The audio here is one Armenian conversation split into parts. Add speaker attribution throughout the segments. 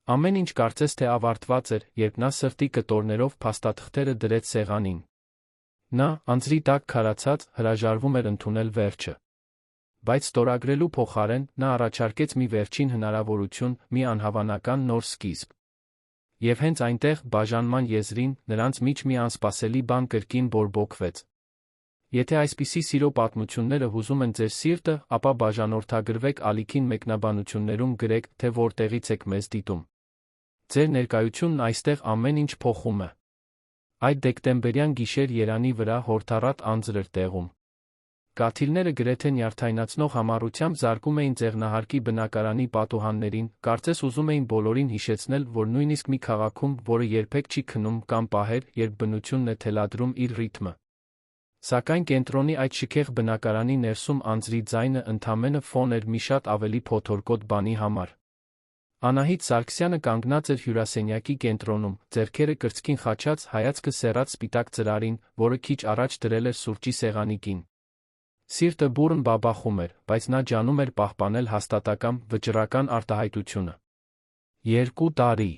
Speaker 1: Ամեն ինչ կարծես թե ավարտված էր, երբ նա սրտի կտորներով փաստաթղթերը դրեց սեղանին։ Նա, անձրի տակ քարացած, հրաժարվում էր ընդունել վերջը։ Բայց ստորագրելու փոխարեն նա առաջարկեց մի վերջին հնարավորություն, մի անհավանական նոր սկիզբ։ Եվ հենց այնտեղ, բաժանման եզրին, նրանց միջ մի անսպասելի բան կրկին բորբոքվեց։ Եթե այսպիսի սիրո պատմությունները հուզում են ձեր սիրտը, ապա բաժանորդագրվեք ալիքին մեկնաբանություններում գրեք, թե որտեղից եք մեզ դիտում։ Ձեր ներկայությունն այստեղ ամեն ինչ փոխում է։ Այդ դեկտեմբերյան գիշեր Երանի վրա հորդառատ անձր էր տեղում։ Կաթիլները գրեթե նյարդայնացնող համառությամբ զարկում էին ձեղնահարկի բնակարանի պատուհաններին, կարծես ուզում էին բոլորին հիշեցնել, որ նույնիսկ մի քաղաքում, որը երբեք չի քնում կամ պահեր, երբ բնությունն է թելադրում իր ռիթմը։ Սակայն կենտրոնի այդ շքեղ բնակարանի ներսում անձրի ձայնը ընդամենը ֆոն էր մի շատ ավելի փոթորկոտ բանի համար։ Անահիտ Սարգսյանը կանգնած էր հյուրասենյակի կենտրոնում, ձեռքերը կրծքին խաչած, հայացքը սեռած սպիտակ ծրարին, որը քիչ առաջ դրել էր սուրճի սեղանի կին։ Սիրտը բուռն բաբախում էր, բայց նա ջանում էր պահպանել հաստատակամ, վճռական արտահայտությունը։ 2 տարի։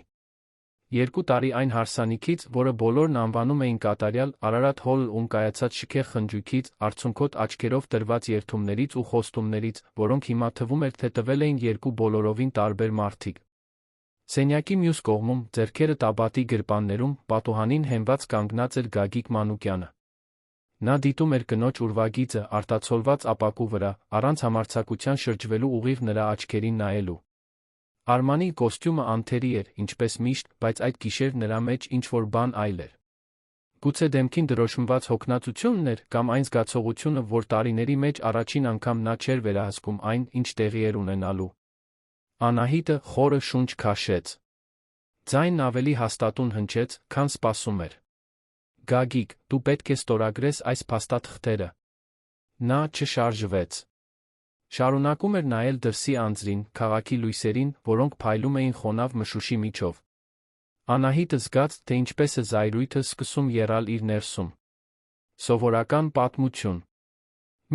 Speaker 1: 2 տարի այն հարսանիքից, որը բոլորն անվանում էին կատարյալ, Արարատ Հոլում կայացած շքեղ խնջույքից, արցունքոտ աչքերով տրված երդումներից ու խոստումներից, որոնք հիմա թվում էր, թե տվել էին երկու բոլորովին տարբեր մարդիկ։ Սենյակի մյուս կողմում, ձեռքերը տաբատի գրպաններում, պատուհանին հենված կանգնած էր Գագիկ Մանուկյանը։ Նա դիտում էր կնոջ ուրվագիծը արտացոլված ապակու վրա, առանց համարձակության շրջվելու ուղիղ նրա աչքերին նայելու։ Արմանի կոստյումը անթերի էր, ինչպես միշտ, բայց այդ գիշեր նրա մեջ ինչ-որ բան այլ էր։ Գուցե դեմքին դրոշմված հոգնածությունն էր, կամ այն զգացողությունը, որ տարիների մեջ առաջին անգամ նա չէր վերահսկում այն, ինչ տեղի էր ունենալու։ Անահիտը խորը շունչ քաշեց։ Ձայնն ավելի հաստատուն հնչեց, քան սպասում էր։ Գագիկ, դու պետք է ստորագրես այս փաստաթղթերը։ Նա չշարժվեց։ Շարունակում էր նայել դրսի անձրին, քաղաքի լույսերին, որոնք փայլում էին խոնավ մշուշի միջով։ Անահիտը զգաց, թե ինչպես է զայրույթը սկսում եռալ իր ներսում։ Սովորական պատմություն։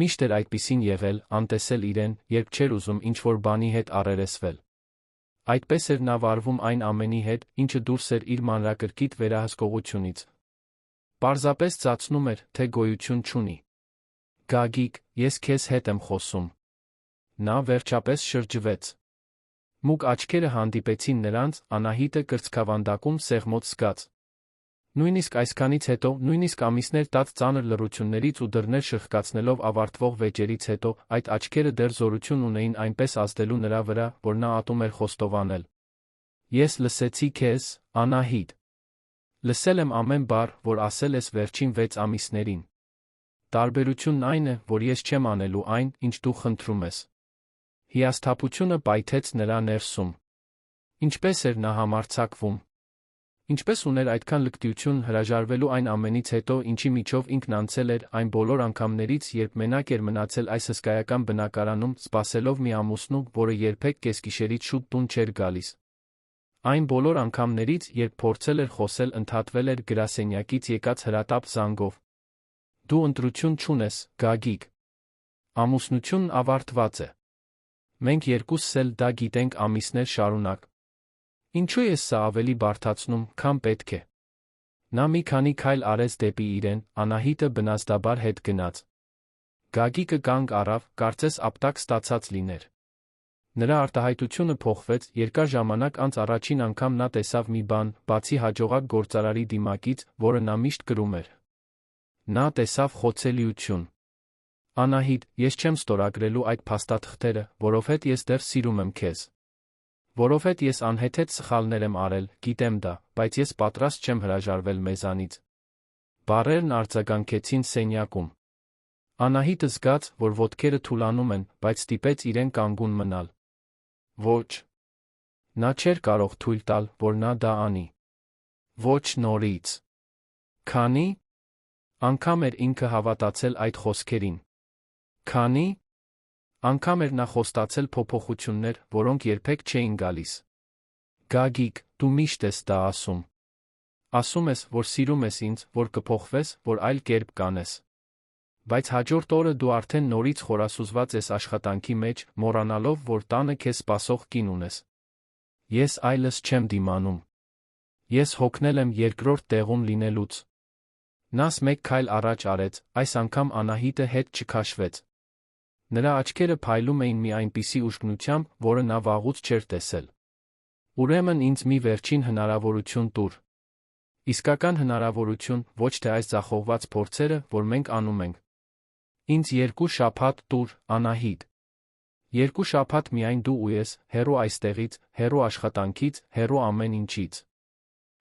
Speaker 1: Միշտ էր այդպիսին եղել, անտեսել իրեն, երբ չէր ուզում ինչ-որ բանի հետ առերեսվել։ Այդպես էր նա վարվում այն ամենի հետ, ինչը դուրս էր իր մանրակրկիտ վերահսկողությունից։ Պարզապես ծածնում էր, թե գոյություն չունի։ Գագիկ, ես քեզ հետ եմ խոսում։ Նա վերջապես շրջվեց։ Մուգ աչքերը հանդիպեցին նրանց, Անահիտը կրծքավանդակում սեղմոց զգաց։ Նույնիսկ այսքանից հետո, նույնիսկ ամիսներ տած ծանր լռություններից ու դռներ շրխկացնելով ավարտվող վեճերից հետո, այդ աչքերը դեռ զորություն ունեին այնպես ազդելու նրա վրա, որ նա ատում էր խոստովանել։ Ես լսեցի քեզ, Անահիտ։ Լսել եմ ամեն բառ, որ ասել ես վերջին 6 ամիսներին։ Տարբերությունն այն է, որ ես չեմ անելու այն, ինչ դու խնդրում ես։ Հիասթափությունը պայթեց նրա ներսում։ Ինչպես էր նա համարձակվում։ Ինչպես ուներ այդքան լկտիություն հրաժարվելու այն ամենից հետո, ինչի միջով ինքն անցել էր այն բոլոր անգամներից, երբ մենակ էր մնացել այս հսկայական բնակարանում, սպասելով մի ամուսնու, որը երբեք կեսգիշերից շուտ տուն չէր գալիս։ Այն բոլոր անգամներից, երբ փորձել էր խոսել, ընդհատվել էր գրասենյակից եկած հրատապ զանգով։ Դու ընտրություն չունես, Գագիկ։ Ամուսնությունն ավարտված է։ Մենք երկուսս էլ դա գիտենք ամիսներ շարունակ։ Ինչու ես սա ավելի բարդացնում, քան պետք է։ Նա մի քանի քայլ արեց դեպի իրեն, Անահիտը բնազդաբար հետ գնաց։ Գագիկը կանգ առավ, կարծես ապտակ ստացած լիներ։ Նրա արտահայտությունը փոխվեց, երկար ժամանակ անց առաջին անգամ նա տեսավ մի բան, բացի հաջողակ գործարարի դիմակից, որը նա միշտ կրում էր։ Նա տեսավ խոցելիություն։ Անահիտ, ես չեմ ստորագրելու այդ փաստաթղթերը, որովհետև ես դեռ սիրում եմ քեզ։ Որովհետև ես անհեթեթ սխալներ եմ արել, գիտեմ դա, բայց ես պատրաստ չեմ հրաժարվել մեզանից։ Բառերն արձագանքեցին սենյակում։ Անահիտը զգաց, որ ոտքերը թուլանում են, բայց ստիպեց իրեն կանգուն մնալ։ Ոչ։ Նա չէր կարող թույլ տալ, որ նա դա անի։ Ոչ նորից։ Քանի՞։ Անգամ էր ինքը հավատացել այդ խոսքերին։ Քանի՞։ Անգամ էր նա խոստացել փոփոխություններ, որոնք երբեք չէին գալիս։ Գագիկ, դու միշտ ես դա ասում։ Ասում ես, որ սիրում ես ինձ, որ կփոխվես, որ այլ կերպ կանես։ Բայց հաջորդ օրը դու արդեն նորից խորասուզված ես աշխատանքի մեջ, մոռանալով, որ տանը քեզ սպասող կին ունես։ Ես այլս չեմ դիմանում։ Ես հոգնել եմ երկրորդ տեղում լինելուց։ Նա մեկ քայլ առաջ արեց, այս անգամ Անահիտը հետ չքաշվեց։ Նրա աչքերը փայլում էին մի այնպիսի ուժգնությամբ, որը նա վաղուց չէր տեսել։ Ուրեմն ինձ մի վերջին հնարավորություն տուր։ Իսկական հնարավորություն, ոչ թե այս ձախողված փորձերը, որ մենք անում ենք։ Ինձ 2 շաբաթ տուր, Անահիտ։ 2 շաբաթ միայն դու ու ես, հեռու այստեղից, հեռու աշխատանքից, հեռու ամեն ինչից։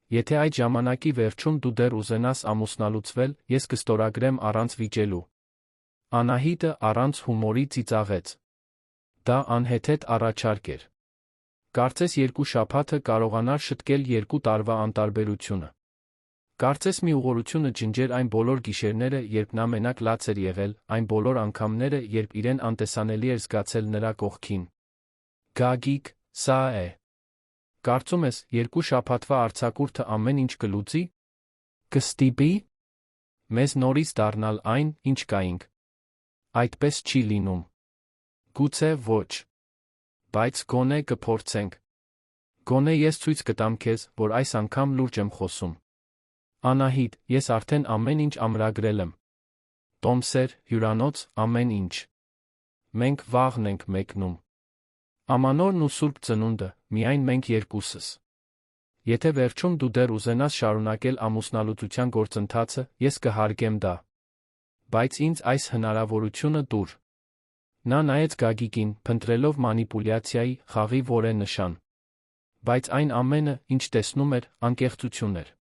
Speaker 1: Եթե այդ ժամանակի վերջում դու դեռ ուզենաս ամուսնալուծվել, ես կստորագրեմ առանց վիճելու։ Անահիտը առանց հումորի ծիծաղեց։ Դա անհեթեթ առաջարկ էր։ Կարծես 2 շաբաթը կարողանար շտկել 2 տարվա անտարբերությունը։ Կարծես մի ուղղորությունը ջնջեր այն բոլոր գիշերները, երբ նա մենակ լաց էր եղել, այն բոլոր անգամները, երբ իրեն անտեսանելի էր զգացել նրա կողքին։ Գագիկ, սա է։ Կարծում ես, 2 շաբաթվա արձակուրդը ամեն ինչ կլուծի։ Կստիպի մեզ նորից դառնալ այն, ինչ կայինք։ Այդպես չի լինում։ Գուցե ոչ։ Բայց գոնե կփորձենք։ Գոնե ես ցույց կտամ քեզ, որ այս անգամ լուրջ եմ խոսում։ Անահիտ, ես արդեն ամեն ինչ ամրագրել եմ։ Տոմսեր, հյուրանոց, ամեն ինչ։ Մենք վաղն ենք մեկնում։ Ամանորն ու Սուրբ Ծնունդը, միայն մենք երկուսս։ Եթե վերջում դու դեռ ուզենաս շարունակել ամուսնալուծության գործընթացը, ես կհարգեմ դա։ Բայց ինձ այս հնարավորությունը տուր։ Նա նայեց Գագիկին, փնտրելով մանիպուլյացիայի, խաղի որե նշան։ Բայց այն ամենը, ինչ տեսնում էր, անկեղծություն էր։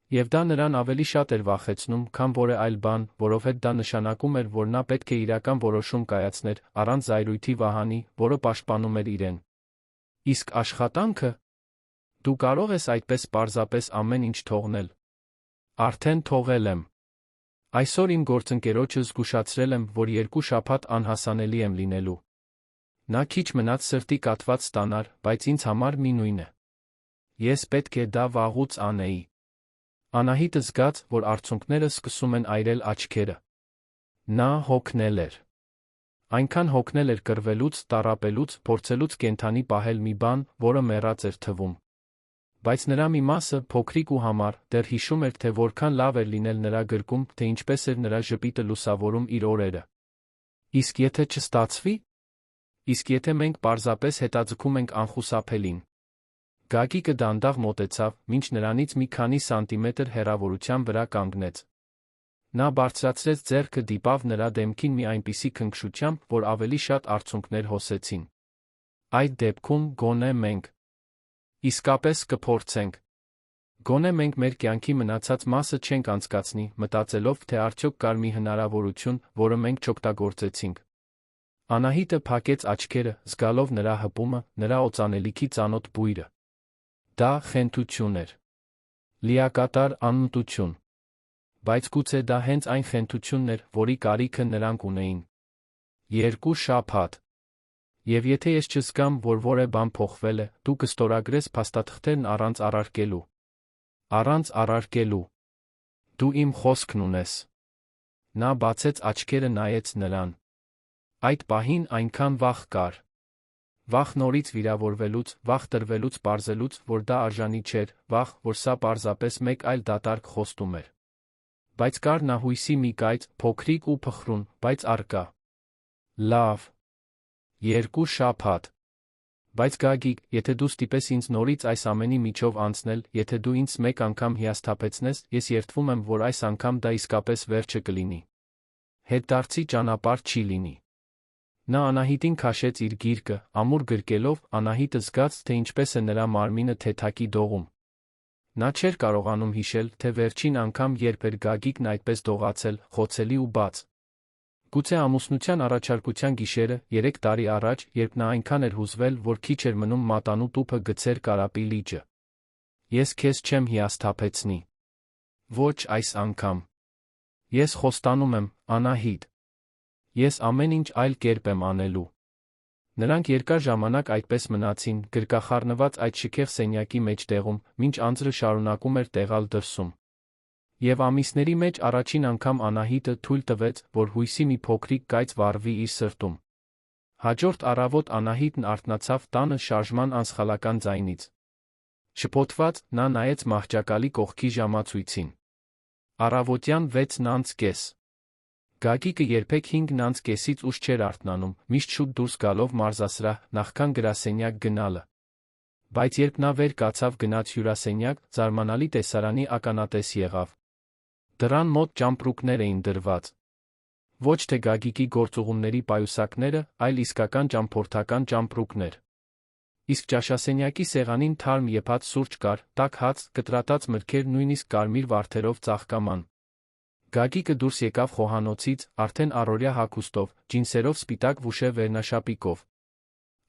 Speaker 1: Եվ դա նրան ավելի շատ էր վախեցնում, քան որևէ այլ բան, որովհետև դա նշանակում էր, որ նա պետք է իրական որոշում կայացներ, առանց զայրույթի վահանի, որը պաշտպանում էր իրեն։ Իսկ աշխատանքը։ Դու կարող ես այդպես պարզապես ամեն ինչ թողնել։ Արդեն թողել եմ։ Այսօր իմ գործընկերոջը զգուշացրել եմ, որ 2 շաբաթ անհասանելի եմ լինելու։ Նա քիչ մնաց սրտի կաթված ստանար, բայց ինձ համար մի նույն է։ Ես պետք է դա վաղուց անեի։ Անահիտը զգաց, որ արցունքները սկսում են այրել աչքերը։ Նա հոգնել էր։ Այնքան հոգնել էր կռվելուց, տառապելուց, փորձելուց կենդանի պահել մի բան, որը մեռած էր թվում։ Բայց նրա մի մասը, փոքրիկ ու համառ, դեռ հիշում էր, թե որքան լավ էր լինել նրա գրկում, թե ինչպես էր նրա ժպիտը լուսավորում իր օրերը։ Իսկ եթե չստացվի։ Իսկ եթե մենք պարզապես հետաձգում ենք անխուսափելին։ Գագիկը դանդաղ մոտեցավ, մինչ նրանից մի քանի սանտիմետր հեռավորության վրա կանգնեց։ Նա բարձրացրեց ձեռքը, դիպավ նրա դեմքին մի այնպիսի քնքշությամբ, որ ավելի շատ արցունքներ հոսեցին։ Այդ դեպքում գոնե մենք իսկապես կփորձենք։ Գոնե մենք մեր կյանքի մնացած մասը չենք անցկացնի, մտածելով, թե արդյոք կար մի հնարավորություն, որը մենք չօգտագործեցինք։ Անահիտը փակեց աչքերը, զգալով նրա հպումը, նրա օծանելիքի ծանոթ բույրը։ Դա խենթություն էր։ Լիակատար անմտություն։ Բայց գուցե դա հենց այն խենթությունն էր, որի կարիքը նրանք ունեին։ 2 շաբաթ։ Եվ եթե ես չզգամ, որ որևէ բան փոխվել է, դու կստորագրես փաստաթղթերն առանց առարկելու։ Առանց առարկելու։ Դու իմ խոսքն ունես։ Նա բացեց աչքերը, նայեց նրան։ Այդ պահին այնքան վախ կար։ Վախ նորից վիրավորվելուց, վախ տրվելուց, պարզելուց, որ դա արժանի չէր, վախ, որ սա պարզապես մեկ այլ դատարկ խոստում էր։ Բայց կար նա հույսի մի կայծ, փոքրիկ ու փխրուն, բայց առկա։ Լավ։ 2 շաբաթ։ Բայց Գագիկ, եթե դու ստիպես ինձ նորից այս ամենի միջով անցնել, եթե դու ինձ մեկ անգամ հիասթափեցնես, ես երդվում եմ, որ այս անգամ դա իսկապես վերջը կլինի։ Հետդարձի ճանապարհ չի լինի։ Նա Անահիտին քաշեց իր գիրկը, ամուր գրկելով, Անահիտը զգաց, թե ինչպես է նրա մարմինը թեթակի դողում։ Նա չէր կարողանում հիշել, թե վերջին անգամ երբ էր Գագիկն այդպես դողացել, խոցելի ու բաց։ Գուցե ամուսնության առաջարկության գիշերը, 3 տարի առաջ, երբ նա այնքան էր հուզվել, որ քիչ էր մնում մատանու տուփը գցեր կարապի լիճը։ Ես քեզ չեմ հիասթափեցնի։ Ոչ այս անգամ։ Ես խոստանում եմ, Անահիտ։ Ես ամեն ինչ այլ կերպ եմ անելու։ Նրանք երկար ժամանակ այդպես մնացին, գրկախառնված այդ շքեղ սենյակի մեջտեղում, մինչ անձրը շարունակում էր տեղալ դրսում։ Եվ ամիսների մեջ առաջին անգամ Անահիտը թույլ տվեց, որ հույսի մի փոքրիկ կայծ վառվի իր սրտում։ Հաջորդ առավոտ Անահիտն արթնացավ տանը շարժման անսխալական ձայնից։ Շփոթված, նա նայեց մահճակալի կողքի ժամացույցին։ Առավոտյան 6:30։ Գագիկը երբեք 5:30-ից ուշ չէր արթնանում, միշտ շուտ դուրս գալով մարզասրահ, նախքան գրասենյակ գնալը։ Բայց երբ նա վեր կացավ գնաց հյուրասենյակ, զարմանալի տեսարանի ականատես եղավ։ Դռան մոտ ճամպրուկներ էին դրված։ Ոչ թե Գագիկի գործուղումների պայուսակները, այլ իսկական ճամփորդական ճամպրուկներ։ Իսկ ճաշասենյակի սեղանին թարմ եփած սուրճ կար, տաք հաց, կտրատած մրգեր, նույնիսկ կարմիր վարդերով ծաղկաման։ Գագիկը դուրս եկավ խոհանոցից, արդեն առօրյա հագուստով, ջինսերով, սպիտակ վուշե վերնաշապիկով։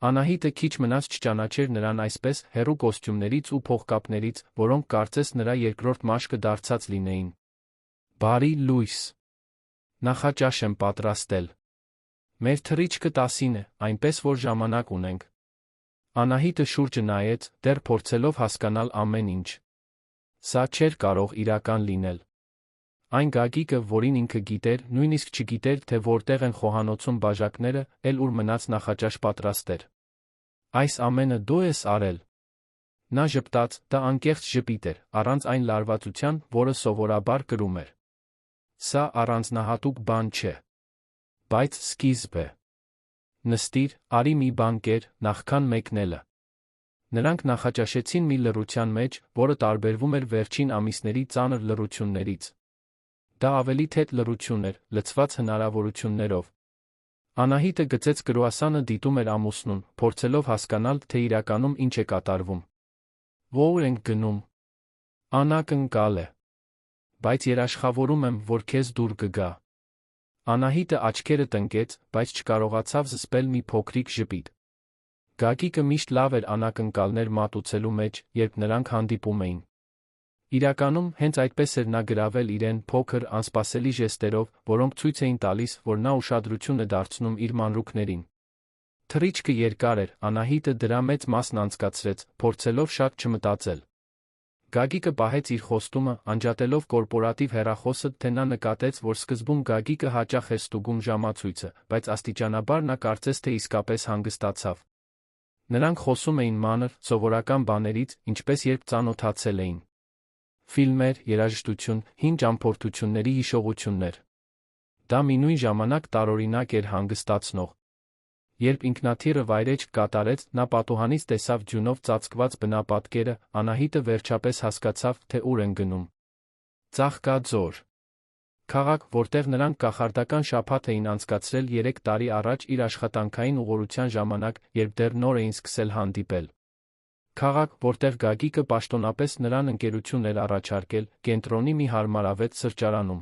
Speaker 1: Անահիտը քիչ մնաց չճանաչեր նրան այսպես հեռու կոստյումներից ու փողկապներից, որոնք կարծես նրա երկրորդ մաշկը դարձած լինեին։ Բարի լույս։ Նախաճաշ եմ պատրաստել։ Մեր թռիչքը 10-ին է, այնպես որ ժամանակ ունենք։ Անահիտը շուրջը նայեց, դեռ փորձելով հասկանալ ամեն ինչ։ Սա չէր կարող իրական լինել։ Այն Գագիկը, որին ինքը գիտեր, նույնիսկ չգիտեր, թե որտեղ են խոհանոցում բաժակները, էլ ուր մնաց նախաճաշ պատրաստեր։ Այս ամենը դու ես արել։ Նա ժպտաց, դա անկեղծ ժպիտ էր, առանց այն լարվածության, որը սովորաբար կրում էր։ Սա առանձնահատուկ բան չէ։ Բայց սկիզբ է։ Նստիր, արի մի բան կեր, նախքան մեկնելը։ Նրանք նախաճաշեցին մի լռության մեջ, որը տարբերվում էր վերջին ամիսների ծանր լռություններից։ Դա ավելի թեթ լռություն էր, լցված հնարավորություններով։ Անահիտը գցեց կրուասանը դիտում էր ամուսնուն, փորձելով հասկանալ, թե իրականում ինչ է կատարվում։ Ո՞ր ենք գնում։ Անակնկալ է։ Բայց երաշխավորում եմ, որ քեզ դուր կգա։ Անահիտը աչքերը տնկեց, բայց չկարողացավ զսպել մի փոքրիկ ժպիտ։ Գագիկը միշտ լավ էր անակնկալներ մատուցելու մեջ, երբ նրանք հանդիպում էին։ Իրականում, հենց այդպես էր նա գրավել իրեն փոքր, անսպասելի ժեստերով, որոնք ցույց էին տալիս, որ նա ուշադրություն է դարձնում իր մանրուքներին։ Թռիչքը երկար էր, Անահիտը դրա մեծ մասն անցկացրեց, փորձելով շատ չմտածել։ Գագիկը պահեց իր խոստումը, անջատելով կորպորատիվ հեռախոսը, թե նա նկատեց, որ սկզբում Գագիկը հաճախ էր ստուգում ժամացույցը, բայց աստիճանաբար նա կարծես թե իսկապես հանգստացավ։ Նրանք խոսում էին մանր, սովորական բաներից, ինչպես երբ ծանոթացել էին։ Ֆիլմեր, երաժշտություն, հին ճամփորդությունների հիշողություններ։ Դա մինույն ժամանակ տարօրինակ էր հանգստացնող։ Երբ ինքնաթիռը վայրէջք կատարեց, նա պատուհանից տեսավ ձյունով ծածկված բնապատկերը, Անահիտը վերջապես հասկացավ, թե ուր են գնում։ Ծաղկաձոր։ Քաղաք, որտեղ նրանք կախարդական շաբաթ էին անցկացրել 3 տարի առաջ իր աշխատանքային ուղղորության ժամանակ, երբ դեռ նոր էին սկսել հանդիպել։ Քաղաք, որտեղ Գագիկը պաշտոնապես նրան ընկերություն էր առաջարկել, կենտրոնի մի հարմարավետ սրճարանում։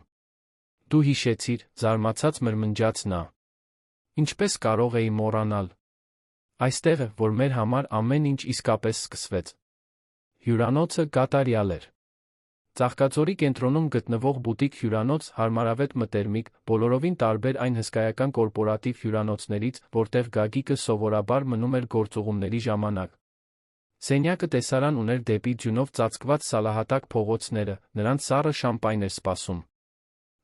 Speaker 1: Դու հիշեցիր, զարմացած մրմնջաց նա։ Ինչպես կարող էի մոռանալ։ Այստեղ է, որ մեր համար ամեն ինչ իսկապես սկսվեց։ Հյուրանոցը կատարյալ էր։ Ծաղկաձորի կենտրոնում գտնվող բուտիկ հյուրանոց, հարմարավետ մտերմիկ, բոլորովին տարբեր այն հսկայական կորպորատիվ հյուրանոցներից, որտեղ Գագիկը սովորաբար մնում էր գործուղումների ժամանակ։ Սենյակը տեսարան ուներ դեպի ձյունով ծածկված սալահատակ փողոցները, նրանց սառը շամպայն էր սպասում։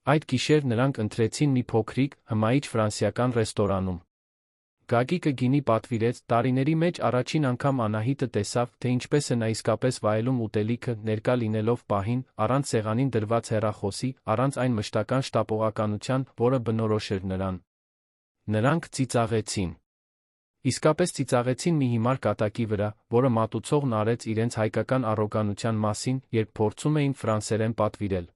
Speaker 1: Այդ գիշեր նրանք ընտրեցին մի փոքրիկ, հմայիչ ֆրանսիական ռեստորանում։ Գագիկը գինի պատվիրեց, տարիների մեջ առաջին անգամ Անահիտը տեսավ, թե ինչպես է նա իսկապես վայելում ուտելիքը, ներկա լինելով պահին, առանց սեղանին դրված հեռախոսի, առանց այն մշտական շտապողականության, որը բնորոշ էր նրան։ Նրանք ծիծաղեցին։ Իսկապես ծիծաղեցին մի հիմար կատակի վրա, որը մատուցողն արեց իրենց հայկական առոգանության մասին, երբ փորձում էին ֆրանսերեն պատվիրել։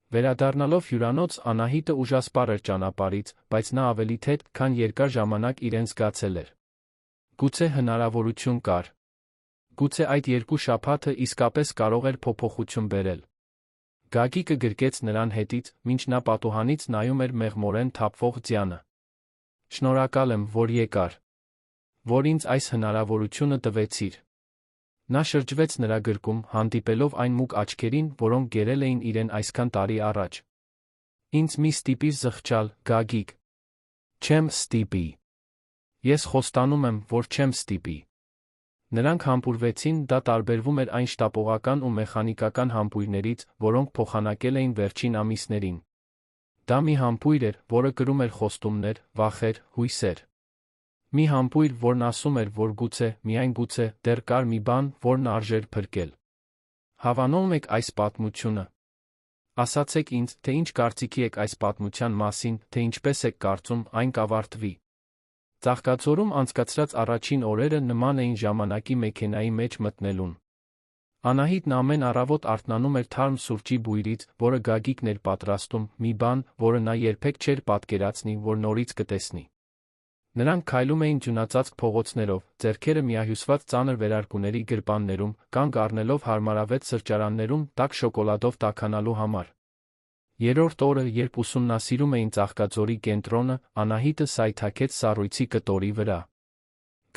Speaker 1: Վերադառնալով հյուրանոց, Անահիտը ուժասպառ էր ճանապարհից, բայց նա ավելի թեթ, քան երկար ժամանակ իրեն զգացել էր։ Գուցե հնարավորություն կար։ Գուցե այդ 2 շաբաթը իսկապես կարող էր փոփոխություն բերել։ Գագիկը գրկեց նրան հետից, մինչ նա պատուհանից նայում էր մեղմորեն թափվող ձյանը։ Շնորհակալ եմ, որ եկար։ Որ ինձ այս հնարավորությունը տվեցիր։ Նա շրջվեց նրա գրկում, հանդիպելով այն մուգ աչքերին, որոնք գերել էին իրեն այսքան տարի առաջ։ Ինձ մի ստիպիր զղջալ, Գագիկ։ Չեմ ստիպի։ Ես խոստանում եմ, որ չեմ ստիպի։ Նրանք համբուրվեցին, դա տարբերվում էր այն շտապողական ու մեխանիկական համբույրներից, որոնք փոխանակել էին վերջին ամիսներին։ Դա մի համբույր էր, որը կրում էր խոստումներ, վախեր, հույսեր։ Մի համբույր, որն ասում էր, որ գուցե, միայն գուցե, դեռ կար մի բան, որն արժեր փրկել։ Հավանում եք այս պատմությունը։ Ասացեք ինձ, թե ինչ կարծիքի եք այս պատմության մասին, թե ինչպես եք կարծում այն կավարտվի։ Ծաղկաձորում անցկացրած առաջին օրերը նման էին ժամանակի մեքենայի մեջ մտնելուն։ Անահիտն ամեն առավոտ արթնանում էր թարմ սուրճի բույրից, որը Գագիկն էր պատրաստում, մի բան, որը նա երբեք չէր պատկերացնի, որ նորից կտեսնի։ Նրանք քայլում էին ձյունածածկ փողոցներով, ձեռքերը միահյուսված ծանր վերարկուների գրպաններում, կանգ առնելով հարմարավետ սրճարաններում տաք շոկոլադով տաքանալու համար։ Երրորդ օրը, երբ ուսումնասիրում էին Ծաղկաձորի կենտրոնը, Անահիտը սայթաքեց սառույցի կտորի վրա։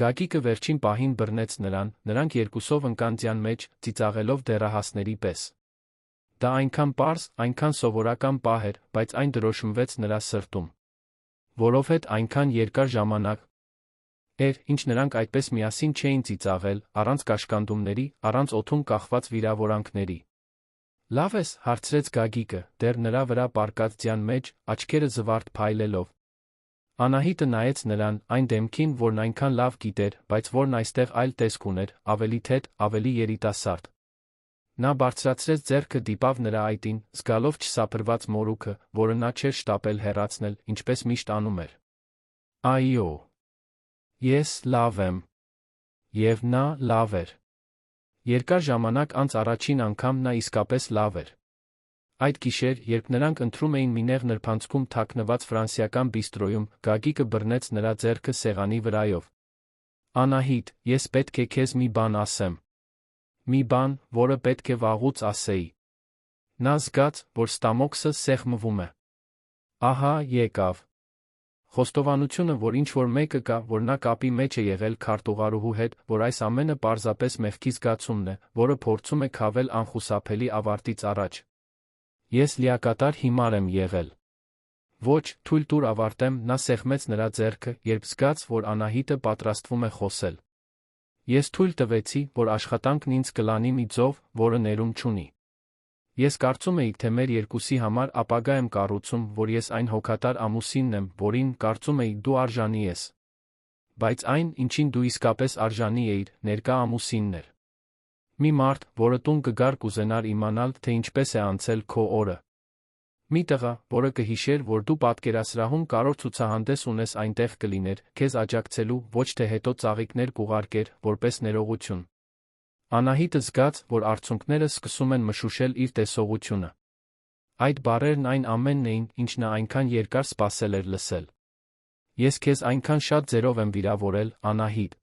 Speaker 1: Գագիկը վերջին պահին բռնեց նրան, նրանք երկուսով ընկան ձյան մեջ, ծիծաղելով դեռահասների պես։ Դա այնքան պարզ, այնքան սովորական պահ էր, բայց այն դրոշմվեց նրա սրտում։ Որովհետև այնքան երկար ժամանակ էր, ինչ նրանք այդպես միասին չէին ծիծաղել, առանց կաշկանդումների, առանց օդում կախված վիրավորանքների։ Լավ ես, հարցրեց Գագիկը, դեռ նրա վրա պառկած ձյան մեջ, աչքերը զվարթ փայլելով։ Անահիտը նայեց նրան, այն դեմքին, որն այնքան լավ գիտեր, բայց որն այստեղ այլ տեսք ուներ, ավելի թեթ, ավելի երիտասարդ։ Նա բարձրացրեց ձեռքը, դիպավ նրա այտին, զգալով չսափրված մորուքը, որը նա չէր շտապել հեռացնել, ինչպես միշտ անում էր։ Այո։ Ես լավ եմ։ Եվ նա լավ էր։ Երկար ժամանակ անց առաջին անգամ նա իսկապես լավ էր։ Այդ գիշեր, երբ նրանք ընթրում էին մի նեղ նրբանցքում թաքնված ֆրանսիական բիստրոյում, Գագիկը բռնեց նրա ձեռքը սեղանի վրայով։ Անահիտ, ես պետք է քեզ մի բան ասեմ։ Մի բան, որը պետք է վաղուց ասեի։ Նա զգաց, որ ստամոքսը սեղմվում է։ Ահա եկավ։ Խոստովանությունը, որ ինչ-որ մեկը կա, որ նա կապի մեջ է եղել քարտուղարուհու հետ, որ այս ամենը պարզապես մեղքի զգացումն է, որը փորձում է քավել անխուսափելի ավարտից առաջ։ Ես լիակատար հիմար եմ եղել։ Ոչ, թույլ տուր ավարտեմ, նա սեղմեց նրա ձեռքը, երբ զգաց, որ Անահիտը պատրաստվում է խոսել։ Ես թույլ տվեցի, որ աշխատանքն ինձ կլանի մի ձով, որը ներում չունի։ Ես կարծում էի, թե մեր երկուսի համար ապագա եմ կառուցում, որ ես այն հոգատար ամուսինն եմ, որին, կարծում էի, դու արժանի ես։ Բայց այն, ինչին դու իսկապես արժանի էիր, ներկա ամուսինն էր։ Մի մարդ, որը տուն կգար կուզենար իմանալ, թե ինչպես է անցել քո օրը։ Մի տղա, որը կհիշեր, որ դու պատկերասրահում կարևոր ցուցահանդես ունես այնտեղ կլիներ, քեզ աջակցելու, ոչ թե հետո ծաղիկներ կուղարկեր, որպես ներողություն։ Անահիտը զգաց, որ արցունքները սկսում են մշուշել իր տեսողությունը։ Այդ բառերն այն ամենն էին, ինչ նա այնքան երկար սպասել էր լսել։ Ես քեզ այնքան շատ ձերով եմ վիրավորել, Անահիտ։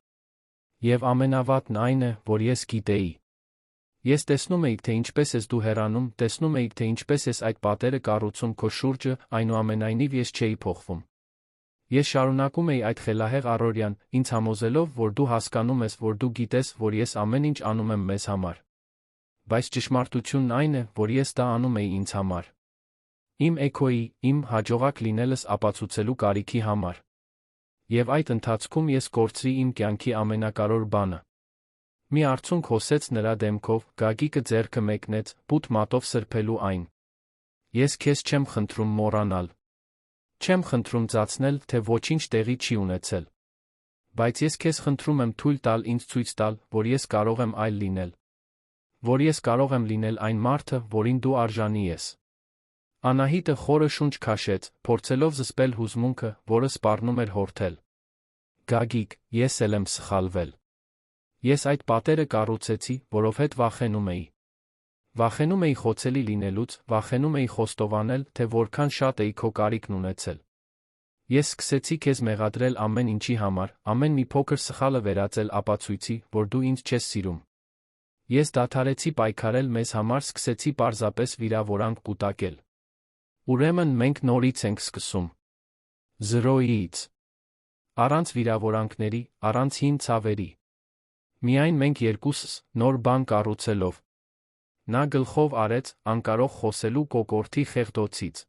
Speaker 1: Եվ ամենավատն այն է, որ ես գիտեի։ Ես տեսնում էի, թե ինչպես ես դու հեռանում, տեսնում էի, թե ինչպես ես այդ պատերը կառուցում քո շուրջը, այնուամենայնիվ ես չէի փոխվում։ Ես շարունակում էի այդ խելահեղ առօրյան, ինձ համոզելով, որ դու հասկանում ես, որ դու գիտես, որ ես ամեն ինչ անում եմ մեզ համար։ Բայց ճշմարտությունն այն է, որ ես դա անում էի ինձ համար։ Իմ էգոյի, իմ հաջողակ լինելս ապացուցելու կարիքի համար։ Եվ այդ ընթացքում ես կորցրի իմ կյանքի ամենակարևոր բանը։ Մի արցունք հոսեց նրա դեմքով, Գագիկը ձեռքը մեկնեց, բութ մատով սրբելու այն։ Ես քեզ չեմ խնդրում մոռանալ։ Չեմ խնդրում ծածնել, թե ոչինչ տեղի չի ունեցել։ Բայց ես քեզ խնդրում եմ թույլ տալ ինձ ցույց տալ, որ ես կարող եմ այլ լինել։ Որ ես կարող եմ լինել այն մարդը, որին դու արժանի ես։ Անահիտը խորը շունչ քաշեց, փորձելով զսպել հուզմունքը, որը սպառնում էր հորթել։ Գագիկ, ես էլ եմ սխալվել։ Ես այդ պատերը կառուցեցի, որովհետև վախենում էի։ Վախենում էի խոցելի լինելուց, վախենում էի խոստովանել, թե որքան շատ էի քո կարիքն ունեցել։ Ես սկսեցի քեզ մեղադրել ամեն ինչի համար, ամեն մի փոքր սխալը վերածել ապացույցի, որ դու ինձ չես սիրում։ Ես դադարեցի պայքարել մեզ համար, սկսեցի պարզապես վիրավորանք կուտակել։ Ուրեմն մենք նորից ենք սկսում։ Զրոյից։ Առանց վիրավորանքների, առանց հին ցավերի։ Միայն մենք երկուսս, նոր բան կառուցելով։ Նա գլխով արեց, անկարող խոսելու կոկորդի խեղդոցից։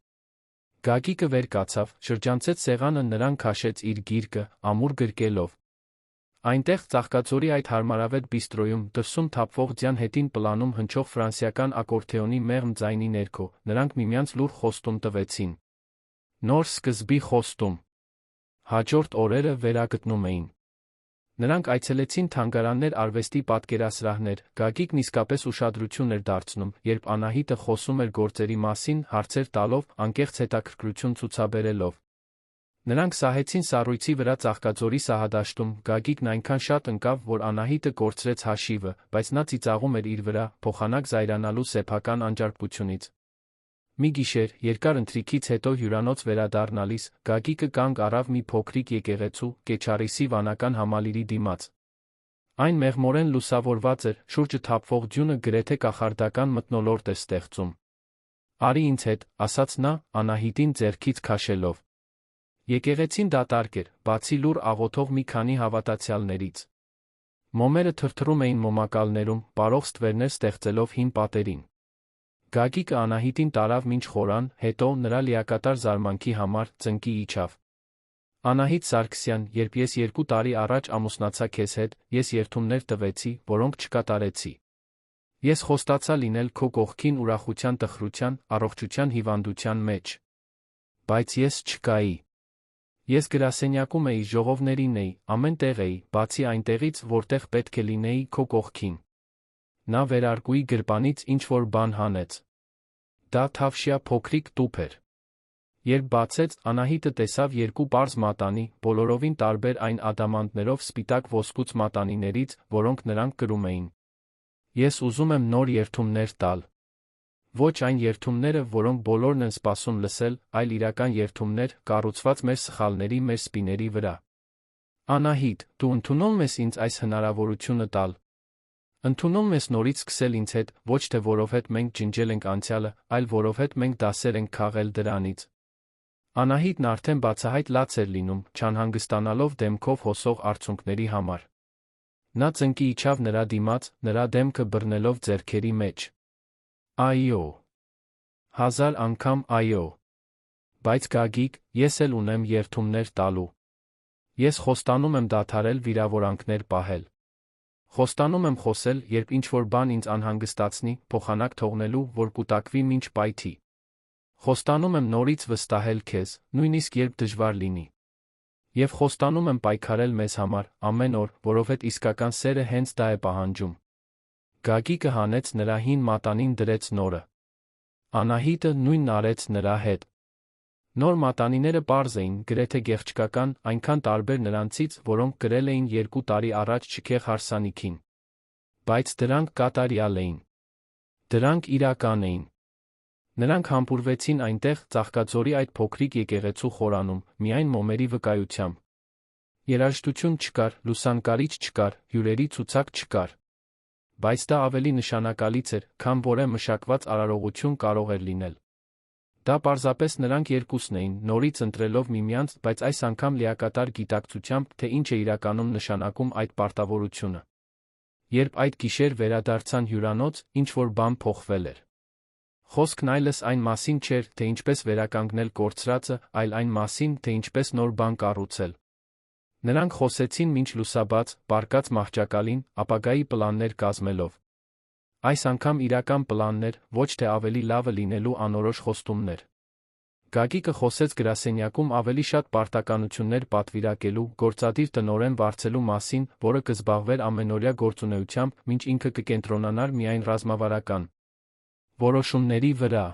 Speaker 1: Գագիկը վեր կացավ, շրջանցեց սեղանը, նրան քաշեց իր գիրկը, ամուր գրկելով։ Այնտեղ Ծաղկաձորի այդ հարմարավետ բիստրոյում, դրսում թափվող ձյան հետին պլանում հնչող ֆրանսիական ակորդեոնի մեղմ ձայնի ներքո, նրանք միմյանց լուռ խոստում տվեցին։ Նոր սկզբի խոստում։ Հաջորդ օրերը վերագտնում էին։ Նրանք այցելեցին թանգարաններ, արվեստի պատկերասրահներ, Գագիկն իսկապես ուշադրություն էր դարձնում, երբ Անահիտը խոսում էր գործերի մասին, հարցեր տալով, անկեղծ հետաքրքրություն ցուցաբերելով։ Նրանք սահեցին սառույցի վրա Ծաղկաձորի սահադաշտում, Գագիկն այնքան շատ ընկավ, որ Անահիտը կորցրեց հաշիվը, բայց նա ծիծաղում էր իր վրա, փոխանակ զայրանալու սեփական անջարդությունից։ Մի գիշեր, երկար ընթրիքից հետո հյուրանոց վերադառնալիս, Գագիկը կանգ առավ մի փոքրիկ եկեղեցու, Կեչարիսի վանական համալիրի դիմաց։ Այն մեղմորեն լուսավորված էր, շուրջը թափվող ձյունը գրեթե կախարդական մթնոլորտ էր ստեղծում։ «Արի ինձ հետ», ասաց նա, Անահիտին ձեռքից քաշելով։ Եկեղեցին դատարկ էր, բացի լուռ աղոթող մի քանի հավատացյալներից։ Մոմերը թրթռում էին մոմակալներում, պարող ստվերներ ստեղծելով հին պատերին։ Գագիկը Անահիտին տարավ մինչ խորան, հետո, նրա լիակատար զարմանքի համար, ծնկի իջավ։ Անահիտ Սարգսյան, երբ ես 2 տարի առաջ ամուսնացա քեզ հետ, ես երդումներ տվեցի, որոնք չկատարեցի։ Ես խոստացա լինել քո կողքին ուրախության, տխրության, առողջության, հիվանդության մեջ։ Բայց ես չկայի։ Ես գրասենյակում էի, ժողովներին էի, ամեն տեղ էի, բացի այնտեղից, որտեղ պետք է լինեի քո կողքին։ Նա վերարկուի գրպանից ինչ-որ բան հանեց։ Դա թավշյա փոքրիկ տուփ էր։ Երբ բացեց, Անահիտը տեսավ 2 պարզ մատանի, բոլորովին տարբեր այն ադամանդներով սպիտակ ոսկուց մատանիներից, որոնք նրանք կրում էին։ Ես ուզում եմ նոր երդումներ տալ։ Ոչ այն երդումները, որոնք բոլորն են սպասում լսել, այլ իրական երդումներ, կառուցված մեր սխալների, մեր սպիների վրա։ Անահիտ, դու ընդունում ես ինձ այս հնարավորությունը տալ։ Ընդունում ես նորից սկսել ինձ հետ, ոչ թե որովհետև մենք ջնջել ենք անցյալը, այլ որովհետև մենք դասեր ենք քաղել դրանից։ Անահիտն արդեն բացահայտ լաց էր լինում, չանհանգստանալով դեմքով հոսող արցունքների համար։ Նա ծնկի իջավ նրա դիմաց, նրա դեմքը բռնելով ձեռքերի մեջ։ Այո։ 1000 անգամ այո։ Բայց Գագիկ, ես էլ ունեմ երդումներ տալու։ Ես խոստանում եմ դադարել վիրավորանքներ պահել։ Խոստանում եմ խոսել, երբ ինչ-որ բան ինձ անհանգստացնի, փոխանակ թողնելու, որ կուտակվի մինչ պայթի։ Խոստանում եմ նորից վստահել քեզ, նույնիսկ երբ դժվար լինի։ Եվ խոստանում եմ պայքարել մեզ համար, ամեն օր, որովհետև իսկական սերը հենց դա է պահանջում։ Գագիկը հանեց նրա հին մատանին, դրեց նորը։ Անահիտը նույնն արեց նրա հետ։ Նոր մատանիները պարզ էին, գրեթե գեղեցկական, այնքան տարբեր նրանցից, որոնք գրել էին 2 տարի առաջ չքեղ հարսանիքին։ Բայց դրանք կատարյալ էին։ Դրանք իրական էին։ Նրանք համբուրվեցին այնտեղ, Ծաղկաձորի այդ փոքրիկ եկեղեցու խորանում, միայն մոմերի վկայությամբ։ Երաժշտություն չկար, լուսանկարիչ չկար, հյուրերի ցուցակ չկար։ Բայց դա ավելի նշանակալից էր, քան որը մշակված արարողություն կարող էր լինել։ Դա պարզապես նրանք երկուսն էին, նորից ընտրելով միմյանց, բայց այս անգամ լիակատար գիտակցությամբ, թե ինչ է իրականում նշանակում այդ պարտավորությունը։ Երբ այդ գիշեր վերադարձան հյուրանոց, ինչ-որ բան փոխվել էր։ Խոսքն այլս այն մասին չէր, թե ինչպես վերականգնել կորցրածը, այլ այն մասին, թե ինչպես նոր բան կառուցել։ Նրանք խոսեցին մինչ լուսաբաց, պառկած մահճակալին, ապագայի պլաններ կազմելով։ Այս անգամ իրական պլաններ, ոչ թե ավելի լավը լինելու անորոշ խոստումներ։ Գագիկը խոսեց գրասենյակում ավելի շատ պարտականություններ պատվիրակելու, գործադիր տնօրեն վարձելու մասին, որը կզբաղվեր ամենօրյա գործունեությամբ, մինչ ինքը կկենտրոնանար միայն ռազմավարական որոշումների վրա։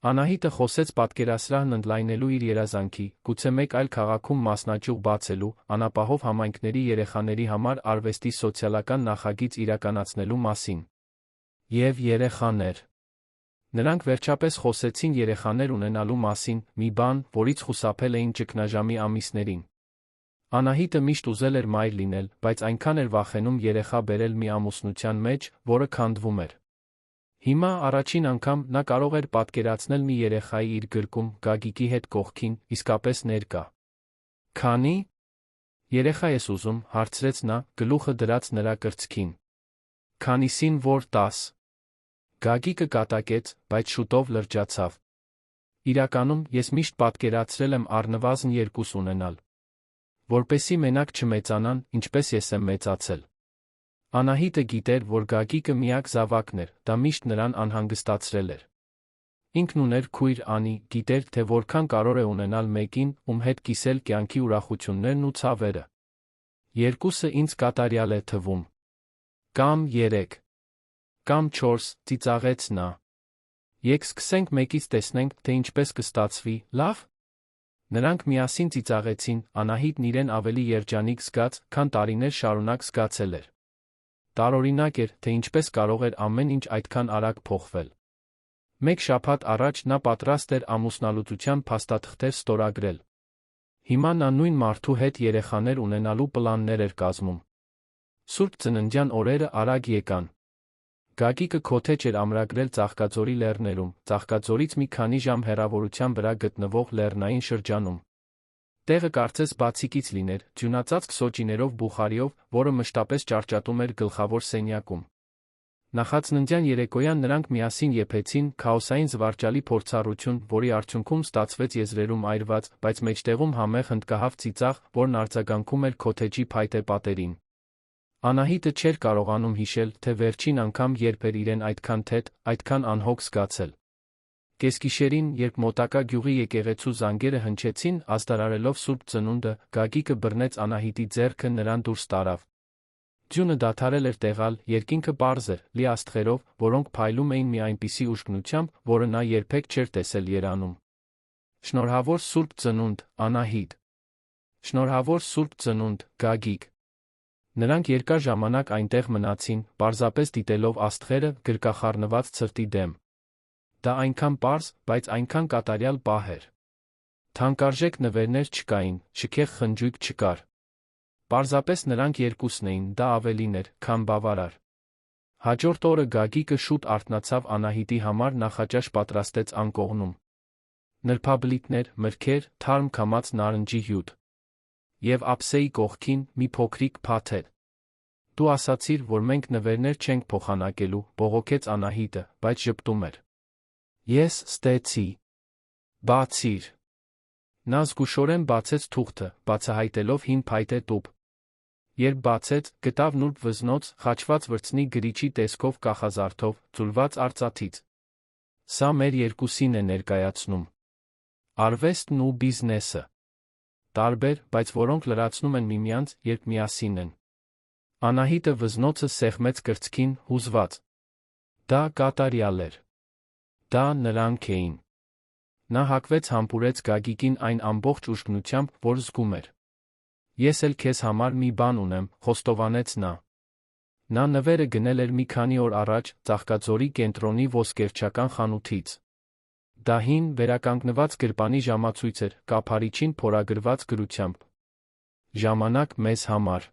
Speaker 1: Անահիտը խոսեց պատկերասրահն ընդլայնելու իր երազանքի, գուցե մեկ այլ քաղաքում մասնաճյուղ բացելու, անապահով համայնքների երեխաների համար արվեստի սոցիալական նախագիծ իրականացնելու մասին։ Եվ երեխաներ։ Նրանք վերջապես խոսեցին երեխաներ ունենալու մասին, մի բան, որից խուսափել էին ճգնաժամի ամիսներին։ Անահիտը միշտ ուզել էր մայր լինել, բայց այնքան էր վախենում երեխա բերել մի ամուսնության մեջ, որը քանդվում էր։ Հիմա առաջին անգամ նա կարող էր պատկերացնել մի երեխայի իր գրկում, Գագիկի հետ կողքին, իսկապես ներկա։ Քանի՞ երեխա ես ուզում, հարցրեց նա, գլուխը դրած նրա կրծքին։ Քանիսին որ 10։ Գագիկը կատակեց, բայց շուտով լրջացավ։ Իրականում, ես միշտ պատկերացրել եմ առնվազն 2 ունենալ։ Որպեսզի մենակ չմեծանան, ինչպես ես եմ մեծացել։ Անահիտը գիտեր, որ Գագիկը միակ զավակն էր, դա միշտ նրան անհանգստացրել էր։ Ինքն ուներ քույր Անի, գիտեր, թե որքան կարող է ունենալ մեկին, ում հետ կիսել կյանքի ուրախություններն ու ցավերը։ Երկուսը ինձ կատարյալ է թվում։ Կամ 3, կամ 4, ծիծաղեց նա։ Եկ սկսենք մեկից տեսնենք, թե ինչպես կստացվի, լավ։ Նրանք միասին ծիծաղեցին, Անահիտն իրեն ավելի երջանիկ զգաց, քան տարիներ շարունակ զգացել էր։ Տարօրինակ էր, թե ինչպես կարող էր ամեն ինչ այդքան արագ փոխվել։ Մեկ շաբաթ առաջ նա պատրաստ էր ամուսնալուծության փաստաթղթեր ստորագրել։ Հիմա նա նույն մարդու հետ երեխաներ ունենալու պլաններ էր կազմում։ Սուրբ ծննդյան օրերը արագ եկան։ Գագիկը քոթեջ էր ամրագրել Ծաղկաձորի լեռներում, Ծաղկաձորից մի քանի ժամ հեռավորության վրա գտնվող լեռնային շրջանում։ Տեղը կարծես բացիկից լիներ, ձյունածածկ սոճիներով բուխարիով, որը մշտապես ճարճատում էր գլխավոր սենյակում։ Նախածննդյան երեկոյան նրանք միասին եփեցին քաոսային զվարճալի փորձառություն, որի արդյունքում ստացվեց եզրերում այրված, բայց մեջտեղում համեղ հնդկահավ ծիծաղ, որն արձագանքում էր քոթեջի փայտե պատերին։ Անահիտը չէր կարողանում հիշել, թե վերջին անգամ երբ էր իրեն այդքան թեթ, այդքան անհոգ զգացել։ Կեսգիշերին, երբ մոտակա գյուղի եկեղեցու զանգերը հնչեցին, ազդարարելով Սուրբ Ծնունդը, Գագիկը բռնեց Անահիտի ձեռքը նրան դուրս տարավ։ Ձյունը դադարել էր տեղալ, երկինքը պարզ էր, լի աստղերով, որոնք փայլում էին մի այնպիսի ուժգնությամբ, որը նա երբեք չէր տեսել Երանում։ Շնորհավոր Սուրբ Ծնունդ, Անահիտ։ Շնորհավոր Սուրբ Ծնունդ, Գագիկ։ Նրանք երկար ժամանակ այնտեղ մնացին, պարզապես դիտելով աստղերը, գրկախառնված ցրտի դեմ։ Դա այնքան պարզ, բայց այնքան կատարյալ պահ էր։ Թանկարժեք նվերներ չկային, շքեղ խնջույք չկար։ Պարզապես նրանք երկուսն էին, դա ավելին էր, քան բավարար։ Հաջորդ օրը Գագիկը շուտ արթնացավ Անահիտի համար նախաճաշ պատրաստեց անկողնում։ Նրբաբլիթներ, մրգեր, թարմ քամած նարնջի հյութ։ Եվ ափսեի կողքին մի փոքրիկ փաթեթ։ Դու ասացիր, որ մենք նվերներ չենք փոխանակելու, բողոքեց Անահիտը, բայց ժպտում էր։ Ես ստեցի։ Բացիր։ Նա զգուշորեն բացեց թուղթը, բացահայտելով հին փայտե տուփ։ Երբ բացեց, գտավ նուրբ վզնոց, խաչված վրձնի գրիչի տեսքով կախազարդով, ձուլված արծաթից։ Սա մեր երկուսին է ներկայացնում։ Արվեստն ու բիզնեսը։ Տարբեր, բայց որոնք լրացնում են միմյանց, երբ միասին են։ Անահիտը վզնոցը սեղմեց կրծքին, հուզված։ Դա կատարյալ էր։ Դա նրանք էին։ Նա հակվեց համբուրեց Գագիկին այն ամբողջ ուժգնությամբ, որ զգում էր։ Ես էլ քեզ համար մի բան ունեմ, խոստովանեց նա։ Նա նվերը գնել էր մի քանի օր առաջ Ծաղկաձորի կենտրոնի ոսկերչական խանութից։ Դա հին, վերականգնված գրպանի ժամացույց էր, կափարիչին փորագրված գրությամբ։ Ժամանակ մեզ համար։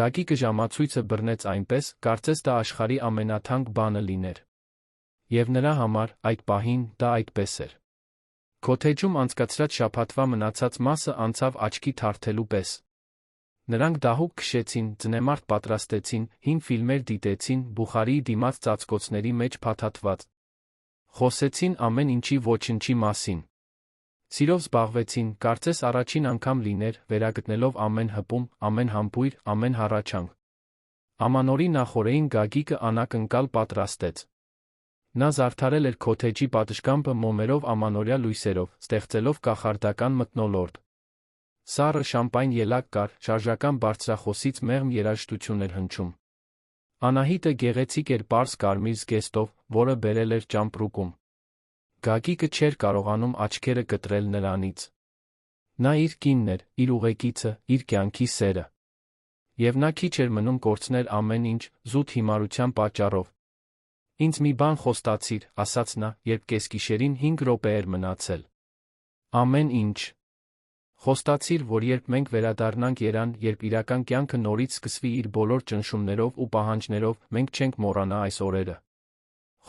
Speaker 1: Գագիկը ժամացույցը բռնեց այնպես, կարծես դա աշխարհի ամենաթանկ բանը լիներ։ Եվ նրա համար, այդ պահին, դա այդպես էր։ Քոթեջում անցկացրած շաբաթվա մնացած մասը անցավ աչքի թարթելու պես։ Նրանք դահուկ քշեցին, ձնեմարդ պատրաստեցին, հին ֆիլմեր դիտեցին, բուխարիի դիմաց ծածկոցների մեջ փաթաթված։ Խոսեցին ամեն ինչի ոչնչի մասին։ Սիրով զբաղվեցին, կարծես առաջին անգամ լիներ, վերագտնելով ամեն հպում, ամեն համբույր, ամեն հառաչանք։ Ամանորի նախօրեին Գագիկը անակնկալ պատրաստեց։ Նա զարդարել էր քոթեջի պատշգամբը մոմերով ամանորյա լույսերով, ստեղծելով կախարդական մթնոլորտ։ Սառը շամպայն ելակ կար, շարժական բարձրախոսից մեղմ երաժշտություն էր հնչում։ Անահիտը գեղեցիկ էր պարզ կարմիր զգեստով, որը բերել էր ճամպրուկում։ Գագիկը չէր կարողանում աչքերը կտրել նրանից։ Նա իր կինն էր, իր ուղեկիցը, իր կյանքի սերը։ Եվ նա քիչ էր մնում կորցներ ամեն ինչ, զուտ հիմարության պատճառով։ Ինձ մի բան խոստացիր, ասաց նա, երբ կեսգիշերին 5 րոպե էր մնացել։ Ամեն ինչ։ Խոստացիր, որ երբ մենք վերադառնանք Երան, երբ իրական կյանքը նորից սկսվի իր բոլոր ճնշումներով ու պահանջներով, մենք չենք մոռանա այս օրերը։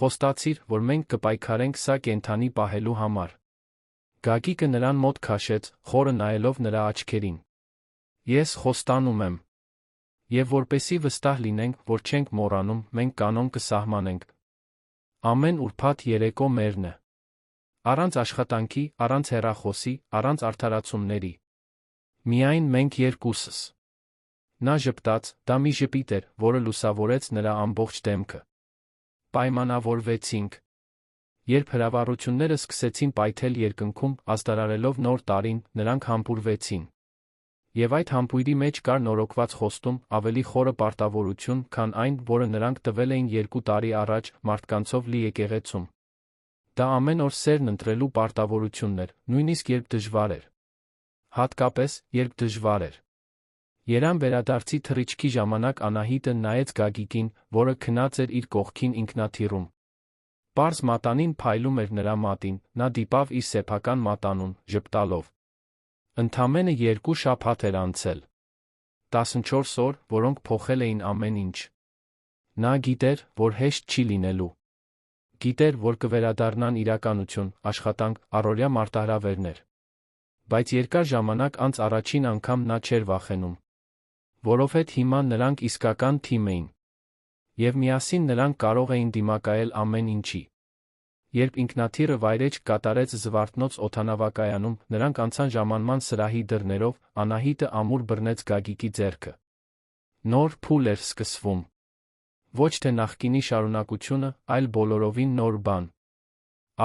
Speaker 1: Խոստացիր, որ մենք կպայքարենք սա կենդանի պահելու համար։ Գագիկը նրան մոտ քաշեց, խորը նայելով նրա աչքերին։ Ես խոստանում եմ։ Եվ որպեսի վստահ լինենք, որ չենք մոռանում, մենք կանոն կսահմանենք։ Ամեն ուրբաթ երեկո մերն է։ Առանց աշխատանքի, առանց հեռախոսի, առանց արդարացումների։ Միայն մենք երկուսս։ Նա ժպտաց, դա մի ժպիտ էր, որը լուսավորեց նրա ամբողջ դեմքը։ Պայմանավորվեցինք։ Երբ հրավառությունները սկսեցին պայթել երկնքում, ազդարարելով նոր տարին, նրանք համբուրվեցին։ Եվ այդ համբույրի մեջ կար նորոգված խոստում, ավելի խորը պարտավորություն, քան այն, որը նրանք տվել էին 2 տարի առաջ մարդկանցով լի եկեղեցում։ Դա ամեն օր սերն ընտրելու պարտավորությունն էր, նույնիսկ երբ դժվար էր։ Հատկապես, երբ դժվար էր։ Երան վերադարձի թռիչքի ժամանակ Անահիտը նայեց Գագիկին, որը քնած էր իր կողքին ինքնաթիռում։ Պարզ մատանին փայլում էր նրա մատին, նա դիպավ իր սեփական մատանուն, ժպտալով։ Ընդամենը 2 շաբաթ էր անցել։ 14 օր, որոնք փոխել էին ամեն ինչ։ Նա գիտեր, որ հեշտ չի լինելու։ Գիտեր, որ կվերադառնան իրականություն, աշխատանք, առօրյա մարտահրավերներ։ Բայց երկար ժամանակ անց առաջին անգամ նա չէր վախենում։ Որովհետև հիմա նրանք իսկական թիմ էին։ Եվ միասին նրանք կարող էին դիմակայել ամեն ինչի։ Երբ ինքնաթիռը վայրէջք կատարեց Զվարթնոց օդանավակայանում, նրանք անցան ժամանման սրահի դռներով, Անահիտը ամուր բռնեց Գագիկի ձեռքը։ Նոր փուլ էր սկսվում։ Ոչ թե նախկինի շարունակությունը, այլ բոլորովին նոր բան։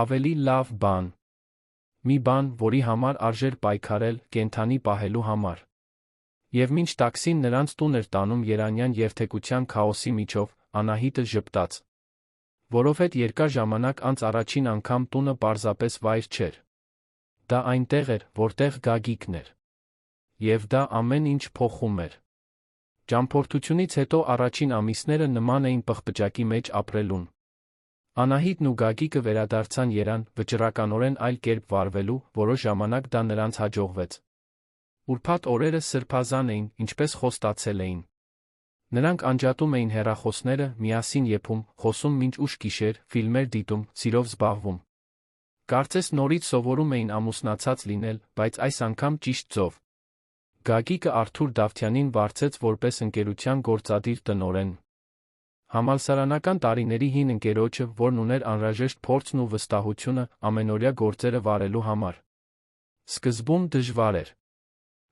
Speaker 1: Ավելի լավ բան։ Մի բան, որի համար արժեր պայքարել, կենդանի պահելու համար։ Եվ մինչ տաքսին նրանց տուն էր տանում երանյան երթեկության քաոսի միջով, Անահիտը ժպտաց։ Որովհետև երկար ժամանակ անց առաջին անգամ տունը պարզապես վայր չէր։ Դա այնտեղ էր, որտեղ Գագիկն էր։ Եվ դա ամեն ինչ փոխում էր։ Ճամփորդությունից հետո առաջին ամիսները նման էին պղպջակի մեջ ապրելուն։ Անահիտն ու Գագիկը վերադարձան երան, վճռականորեն այլ կերպ վարվելու, որոշ ժամանակ դա նրանց հաջողվեց։ Ուրբաթ օրերը սրբազան էին, ինչպես խոստացել էին։ Նրանք անջատում էին հեռախոսները, միասին եփում, խոսում մինչ ուշ գիշեր, ֆիլմեր դիտում, սիրով զբաղվում։ Կարծես նորից սովորում էին ամուսնացած լինել, բայց այս անգամ ճիշտ ձով։ Գագիկը Արթուր Դավթյանին վարձեց որպես ընկերության գործադիր տնօրեն։ Համալսարանական տարիների հին ընկերոջը, որն ուներ անհրաժեշտ փորձն ու վստահությունը ամենօրյա գործերը վարելու համար։ Սկզբում դժվար էր։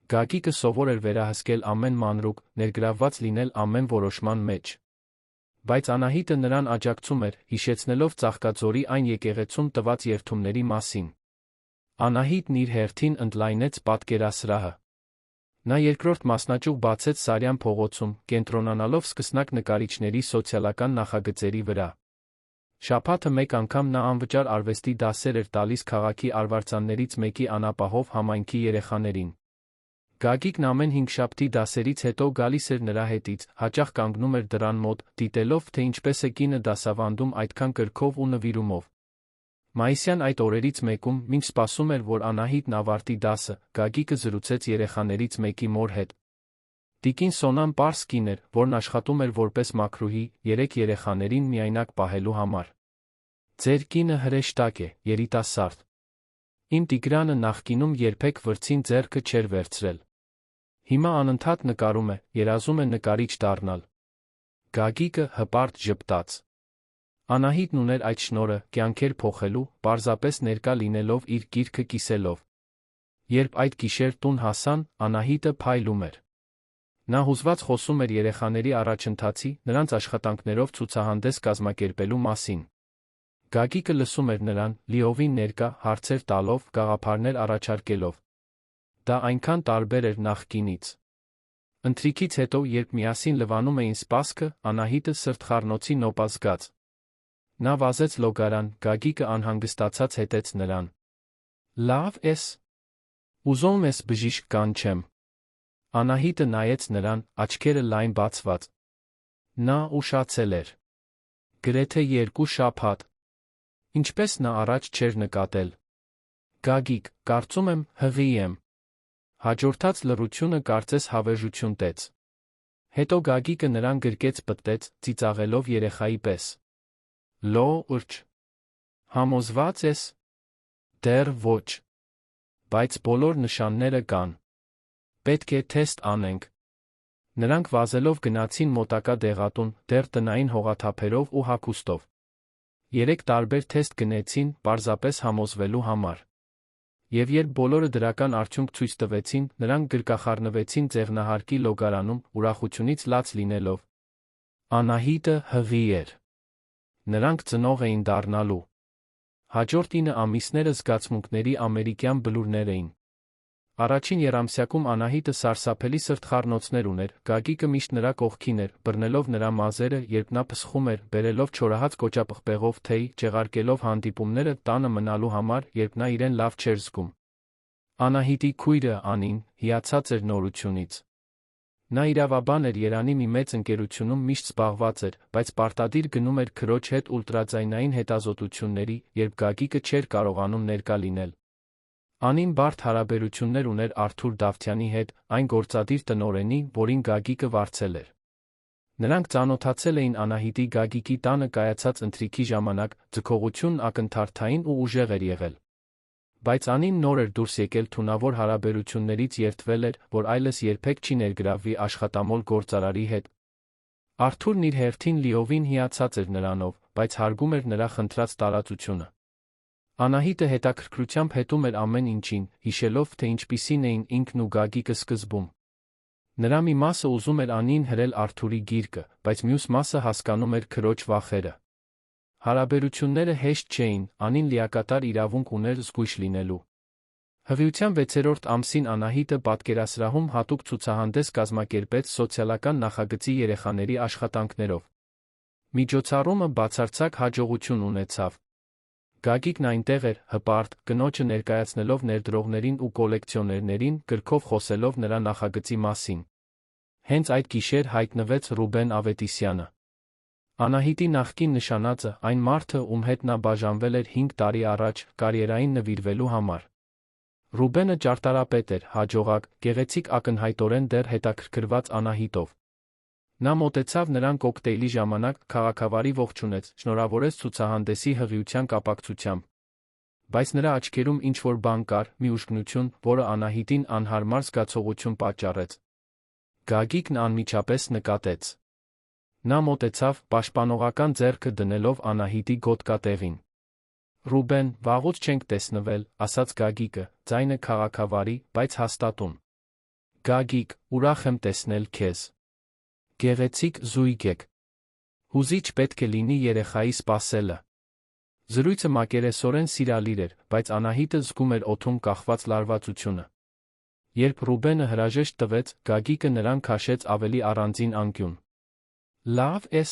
Speaker 1: Գագիկը սովոր էր վերահսկել ամեն մանրուք, ներգրավված լինել ամեն որոշման մեջ։ Բայց Անահիտը նրան աջակցում էր, հիշեցնելով Ծաղկաձորի այն եկեղեցում տված երդումների մասին։ Անահիտն իր հերթին ընդլայնեց պատկերասրահը։ Նա երկրորդ մասնաճյուղ բացեց Սարյան փողոցում, կենտրոնանալով սկսնակ նկարիչների սոցիալական նախագծերի վրա։ Շաբաթը մեկ անգամ նա անվճար արվեստի դասեր էր տալիս քաղաքի արվարձաններից մեկի անապահով համայնքի երեխաներին։ Գագիկն ամեն հինգշաբթի դասերից հետո գալիս էր նրա հետից, հաճախ կանգնում էր դռան մոտ, դիտելով, թե ինչպես է կինը դասավանդում այդքան կրքով ու նվիրումով։ Մայիսյան այդ օրերից մեկում, մինչ սպասում էր, որ Անահիտն ավարտի դասը, Գագիկը զրուցեց երեխաներից մեկի մոր հետ։ Տիկին Սոնան պարզ կին էր, որն աշխատում էր որպես մաքրուհի, 3 երեխաներին միայնակ պահելու համար։ Ձեր կինը հրեշտակ է, երիտասարդ։ Իմ Տիգրանը նախկինում երբեք վրձին ձեռքը չէր վերցրել։ Հիմա անընդհատ նկարում է, երազում է նկարիչ դառնալ։ Գագիկը հպարտ ժպտաց։ Անահիտն ուներ այդ շնորհը, կյանքեր փոխելու, պարզապես ներկա լինելով իր գիրքը կիսելով։ Երբ այդ գիշեր տուն հասան, Անահիտը փայլում էր։ Նա հուզված խոսում էր երեխաների առաջընթացի, նրանց աշխատանքներով ցուցահանդես կազմակերպելու մասին։ Գագիկը լսում էր նրան, լիովին ներկա, հարցեր տալով, գաղափարներ առաջարկելով։ Դա այնքան տարբեր էր նախկինից։ Ընթրիքից հետո, երբ միասին լվանում էին սպասքը, Անահիտը սրտխառնոցի նոպա զգաց։ Նա վազեց լոգարան, Գագիկը անհանգստացած հետեց նրան։ Լավ ես։ Ուզում ես բժիշկ կանչեմ։ Անահիտը նայեց նրան, աչքերը լայն բացված։ Նա ուշացել էր։ Գրեթե 2 շաբաթ։ Ինչպես նա առաջ չէր նկատել։ Գագիկ, կարծում եմ, հղի եմ։ Հաջորդած լռությունը կարծես հավերժություն տեց։ Հետո Գագիկը նրան գրկեց պտտեց, ծիծաղելով երեխայի պես։ Լո՛րջ։ Համոզված ես։ Դեռ ոչ։ Բայց բոլոր նշանները կան։ Պետք է թեստ անենք։ Նրանք վազելով գնացին մոտակա դեղատուն, դեռ տնային հողաթափերով ու հագուստով։ 3 տարբեր թեստ գնեցին, պարզապես համոզվելու համար։ Եվ երբ բոլորը դրական արդյունք ցույց տվեցին, նրանք գրկախառնվեցին Ձեղնահարկի լոգարանում, ուրախությունից լաց լինելով։ Անահիտը հղի էր։ Նրանք ծնող էին դառնալու։ Հաջորդ 9 ամիսները զգացմունքների ամերիկյան բլուրներ էին։ Առաջին եռամսյակում Անահիտը սարսափելի սրտխառնոցներ ուներ, Գագիկը միշտ նրա կողքին էր, բռնելով նրա մազերը, երբ նա փսխում էր, բերելով չորահաց կոճապղպեղով թեյ, չեղարկելով հանդիպումները տանը մնալու համար, երբ նա իրեն լավ չէր զգում։ Անահիտի քույրը Անին հիացած էր նորությունից։ Նա իրավաբան էր, Երանի մի մեծ ընկերությունում միշտ զբաղված էր, բայց պարտադիր գնում էր քրոջ հետ ուլտրաձայնային հետազոտությունների, երբ Գագիկը չէր կարողանում ներկա լինել։ Անին բարդ հարաբերություններ ուներ Արթուր Դավթյանի հետ, այն գործադիր տնօրենի, որին Գագիկը վարձել էր։ Նրանք ծանոթացել էին Անահիտի Գագիկի տանը կայացած ընթրիքի ժամանակ, ձգողությունն ակնթարթային ու ուժեղ էր եղել։ Բայց Անին նոր էր դուրս եկել թունավոր հարաբերություններից, երդվել էր, որ այլս երբեք չի ներգրավվի աշխատամոլ գործարարի հետ։ Արթուրն իր հերթին լիովին հիացած էր նրանով, բայց հարգում էր նրա խնդրած տարածությունը։ Անահիտը հետաքրքրությամբ հետում էր ամեն ինչին, հիշելով, թե ինչպիսին էին ինքն ու Գագիկը սկզբում։ Նրա մի մասը ուզում էր Անին հրել Արթուրի գիրկը, բայց մյուս մասը հասկանում էր քրոջ վախերը։ Հարաբերությունները հեշտ չէին, Անին լիակատար իրավունք ուներ զգույշ լինելու։ Հղիության 6-րդ ամսին Անահիտը պատկերասրահում հատուկ ցուցահանդես կազմակերպեց սոցիալական նախագծի երեխաների աշխատանքներով։ Միջոցառումը բացարձակ հաջողություն ունեցավ։ Գագիկն այնտեղ էր, հպարտ, կնոջը ներկայացնելով ներդրողներին ու կոլեկցիոներներին, գրքով խոսելով նրա նախագծի մասին։ Հենց այդ գիշեր հայտնվեց Ռուբեն Ավետիսյանը։ Անահիտի նախկին նշանածը, այն մարդը, ում հետ նա բաժանվել էր 5 տարի առաջ, կարիերային նվիրվելու համար։ Ռուբենը ճարտարապետ էր, հաջողակ, գեղեցիկ, ակնհայտորեն դեռ հետաքրքրված Անահիտով։ Նա մոտեցավ նրան կոկտեյլի ժամանակ, քաղաքավարի ողջունեց, շնորհավորեց ցուցահանդեսի հղիության կապակցությամբ։ Բայց նրա աչքերում ինչ-որ բան կար, մի ուշքնություն, որը Անահիտին անհարմար զգացողություն պատճառեց։ Գագիկն անմիջապես նկատեց։ Նա մոտեցավ, պաշտպանողական ձեռքը դնելով Անահիտի գոտկատեղին։ «Ռուբեն, վաղուց չենք տեսնվել», ասաց Գագիկը, ձայնը քաղաքավարի, բայց հաստատուն։ «Գագիկ, ուրախ եմ տեսնել քեզ։ Գեղեցիկ զույգ եք։ Հուզիչ պետք է լինի երեխայի սպասելը»։ Զրույցը մակերեսորեն սիրալիր էր, բայց Անահիտը զգում էր օդում կախված լարվածությունը։ Երբ Ռուբենը հրաժեշտ տվեց, Գագիկը նրան քաշեց ավելի առանձին անկյուն։ «Լավ ես»։